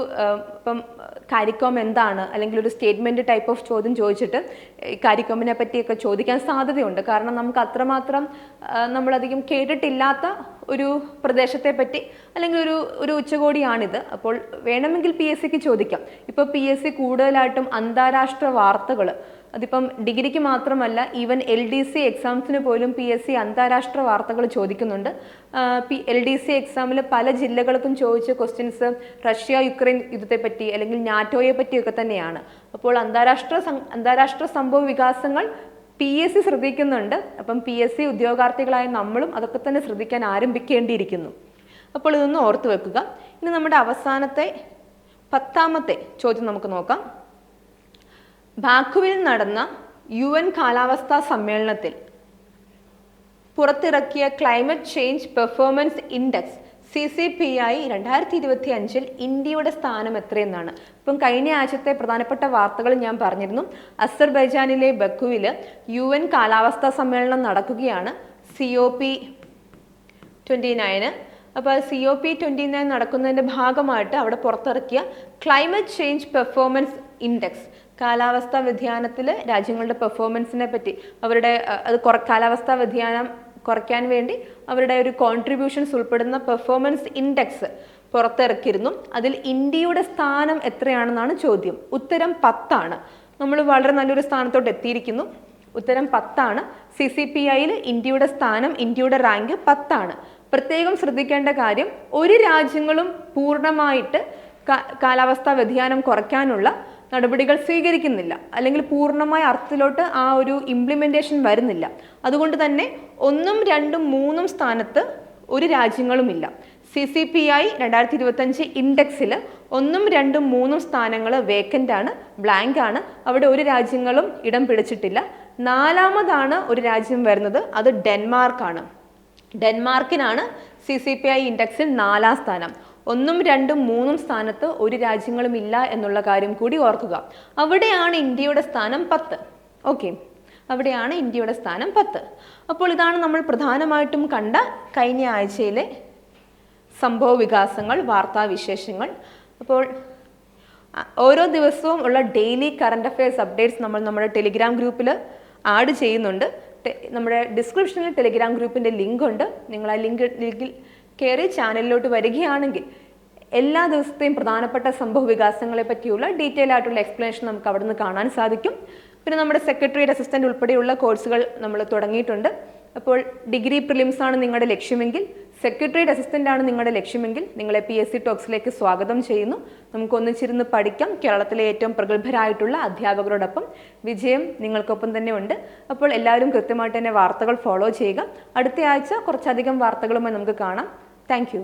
ഇപ്പം കാരിക്കോം എന്താണ്, അല്ലെങ്കിൽ ഒരു സ്റ്റേറ്റ്മെൻറ്റ് ടൈപ്പ് ഓഫ് ചോദ്യം ചോദിച്ചിട്ട് കാരിക്കോമിനെ പറ്റിയൊക്കെ ചോദിക്കാൻ സാധ്യതയുണ്ട്. കാരണം നമുക്ക് അത്രമാത്രം നമ്മളധികം കേട്ടിട്ടില്ലാത്ത ഒരു പ്രദേശത്തെ പറ്റി അല്ലെങ്കിൽ ഒരു ഉച്ചകോടിയാണിത്. അപ്പോൾ വേണമെങ്കിൽ PSCക്ക് ചോദിക്കാം. ഇപ്പോൾ PSC കൂടുതലായിട്ടും അന്താരാഷ്ട്ര വാർത്തകൾ, അതിപ്പം ഡിഗ്രിക്ക് മാത്രമല്ല, ഈവൻ LDC എക്സാംസിന് പോലും PSC അന്താരാഷ്ട്ര വാർത്തകൾ ചോദിക്കുന്നുണ്ട്. LDC എക്സാമിൽ പല ജില്ലകൾക്കും ചോദിച്ച ക്വസ്റ്റ്യൻസ് റഷ്യ-യുക്രൈൻ യുദ്ധത്തെപ്പറ്റി അല്ലെങ്കിൽ നാറ്റോയെ പറ്റിയൊക്കെ തന്നെയാണ്. അപ്പോൾ അന്താരാഷ്ട്ര സംഭവ വികാസങ്ങൾ PSC ശ്രദ്ധിക്കുന്നുണ്ട്. അപ്പം PSC ഉദ്യോഗാർത്ഥികളായ നമ്മളും അതൊക്കെ തന്നെ ശ്രദ്ധിക്കാൻ ആരംഭിക്കേണ്ടിയിരിക്കുന്നു. അപ്പോൾ ഇതൊന്ന് ഓർത്തു വെക്കുക. ഇനി നമ്മുടെ അവസാനത്തെ 10ാമത്തെ ചോദ്യം നമുക്ക് നോക്കാം. ബാക്കുവിൽ നടന്ന UN കാലാവസ്ഥാ സമ്മേളനത്തിൽ പുറത്തിറക്കിയ climate change performance index CCPI 2025 ഇന്ത്യയുടെ സ്ഥാനം എത്രയെന്നാണ്. ഇപ്പം കഴിഞ്ഞ ആഴ്ചത്തെ പ്രധാനപ്പെട്ട വാർത്തകൾ ഞാൻ പറഞ്ഞിരുന്നു. അസർബൈജാനിലെ ബക്കുവിൽ UN കാലാവസ്ഥാ സമ്മേളനം നടക്കുകയാണ്. COP29. അപ്പോൾ COP29 നടക്കുന്നതിൻ്റെ ഭാഗമായിട്ട് അവിടെ പുറത്തിറക്കിയ ക്ലൈമറ്റ് ചേഞ്ച് പെർഫോമൻസ് ഇൻഡെക്സ്, കാലാവസ്ഥാ വ്യതിയാനത്തിൽ രാജ്യങ്ങളുടെ പെർഫോമൻസിനെ പറ്റി, അവരുടെ കാലാവസ്ഥാ വ്യതിയാനം കുറയ്ക്കാൻ വേണ്ടി അവരുടെ ഒരു കോൺട്രിബ്യൂഷൻസ് ഉൾപ്പെടുന്ന പെർഫോമൻസ് ഇൻഡെക്സ് പുറത്തിറക്കിയിരുന്നു. അതിൽ ഇന്ത്യയുടെ സ്ഥാനം എത്രയാണെന്നാണ് ചോദ്യം. ഉത്തരം 10 ആണ്. നമ്മൾ വളരെ നല്ലൊരു സ്ഥാനത്തോട്ട് എത്തിയിരിക്കുന്നു. ഉത്തരം 10 ആണ്. CCPIയിൽ ഇന്ത്യയുടെ സ്ഥാനം, ഇന്ത്യയുടെ റാങ്ക് 10 ആണ്. പ്രത്യേകം ശ്രദ്ധിക്കേണ്ട കാര്യം, ഒരു രാജ്യങ്ങളും പൂർണ്ണമായിട്ട് കാലാവസ്ഥാ വ്യതിയാനം കുറയ്ക്കാനുള്ള നടപടികൾ സ്വീകരിക്കുന്നില്ല, അല്ലെങ്കിൽ പൂർണ്ണമായ അർത്ഥത്തിലോട്ട് ആ ഒരു ഇംപ്ലിമെൻറ്റേഷൻ വരുന്നില്ല. അതുകൊണ്ട് തന്നെ 1, 2, 3 സ്ഥാനത്ത് ഒരു രാജ്യങ്ങളുമില്ല. CCPI 2025 ഇൻഡെക്സിൽ 1, 2, 3 സ്ഥാനങ്ങൾ വേക്കൻ്റ് ആണ്, ബ്ലാങ്ക് ആണ്. അവിടെ ഒരു രാജ്യങ്ങളും ഇടം പിടിച്ചിട്ടില്ല. 4ാമതാണ് ഒരു രാജ്യം വരുന്നത്, അത് ഡെൻമാർക്കാണ്. ഡെൻമാർക്കിനാണ് CCPI ഇൻഡെക്സിൽ 4ാം സ്ഥാനം. 1, 2, 3 സ്ഥാനത്ത് ഒരു രാജ്യങ്ങളും ഇല്ല എന്നുള്ള കാര്യം കൂടി ഓർക്കുക. അവിടെയാണ് ഇന്ത്യയുടെ സ്ഥാനം 10. ഓക്കെ, അവിടെയാണ് ഇന്ത്യയുടെ സ്ഥാനം 10. അപ്പോൾ ഇതാണ് നമ്മൾ പ്രധാനമായിട്ടും കണ്ട കഴിഞ്ഞ ആഴ്ചയിലെ സംഭവ വികാസങ്ങൾ, വാർത്താവിശേഷങ്ങൾ. അപ്പോൾ ഓരോ ദിവസവും ഉള്ള ഡെയിലി കറണ്ട് അഫയേഴ്സ് അപ്ഡേറ്റ്സ് നമ്മൾ നമ്മുടെ ടെലിഗ്രാം ഗ്രൂപ്പിൽ ആഡ് ചെയ്യുന്നുണ്ട്. നമ്മുടെ ഡിസ്ക്രിപ്ഷനിൽ ടെലിഗ്രാം ഗ്രൂപ്പിൻ്റെ ലിങ്ക് ഉണ്ട്. നിങ്ങൾ ആ ലിങ്കിൽ കയറി ചാനലിലോട്ട് വരികയാണെങ്കിൽ എല്ലാ ദിവസത്തെയും പ്രധാനപ്പെട്ട സംഭവ വികാസങ്ങളെ പറ്റിയുള്ള ഡീറ്റെയിൽ ആയിട്ടുള്ള എക്സ്പ്ലനേഷൻ നമുക്ക് അവിടെ നിന്ന് കാണാൻ സാധിക്കും. പിന്നെ നമ്മുടെ സെക്രട്ടറിയേറ്റ് അസിസ്റ്റൻ്റ് ഉൾപ്പെടെയുള്ള കോഴ്സുകൾ നമ്മൾ തുടങ്ങിയിട്ടുണ്ട്. അപ്പോൾ ഡിഗ്രി പ്രിലിംസ് ആണ് നിങ്ങളുടെ ലക്ഷ്യമെങ്കിൽ, സെക്രട്ടറിയേറ്റ് അസിസ്റ്റൻ്റ് ആണ് നിങ്ങളുടെ ലക്ഷ്യമെങ്കിൽ, നിങ്ങളെ PSC ടോക്സിലേക്ക് സ്വാഗതം ചെയ്യുന്നു. നമുക്ക് ഒന്നിച്ചിരുന്ന് പഠിക്കാം. കേരളത്തിലെ ഏറ്റവും പ്രഗത്ഭരായിട്ടുള്ള അധ്യാപകരോടൊപ്പം വിജയം നിങ്ങൾക്കൊപ്പം തന്നെ ഉണ്ട്. അപ്പോൾ എല്ലാവരും കൃത്യമായിട്ട് തന്നെ വാർത്തകൾ ഫോളോ ചെയ്യുക. അടുത്ത ആഴ്ച കുറച്ചധികം വാർത്തകളുമായി നമുക്ക് കാണാം. Thank you.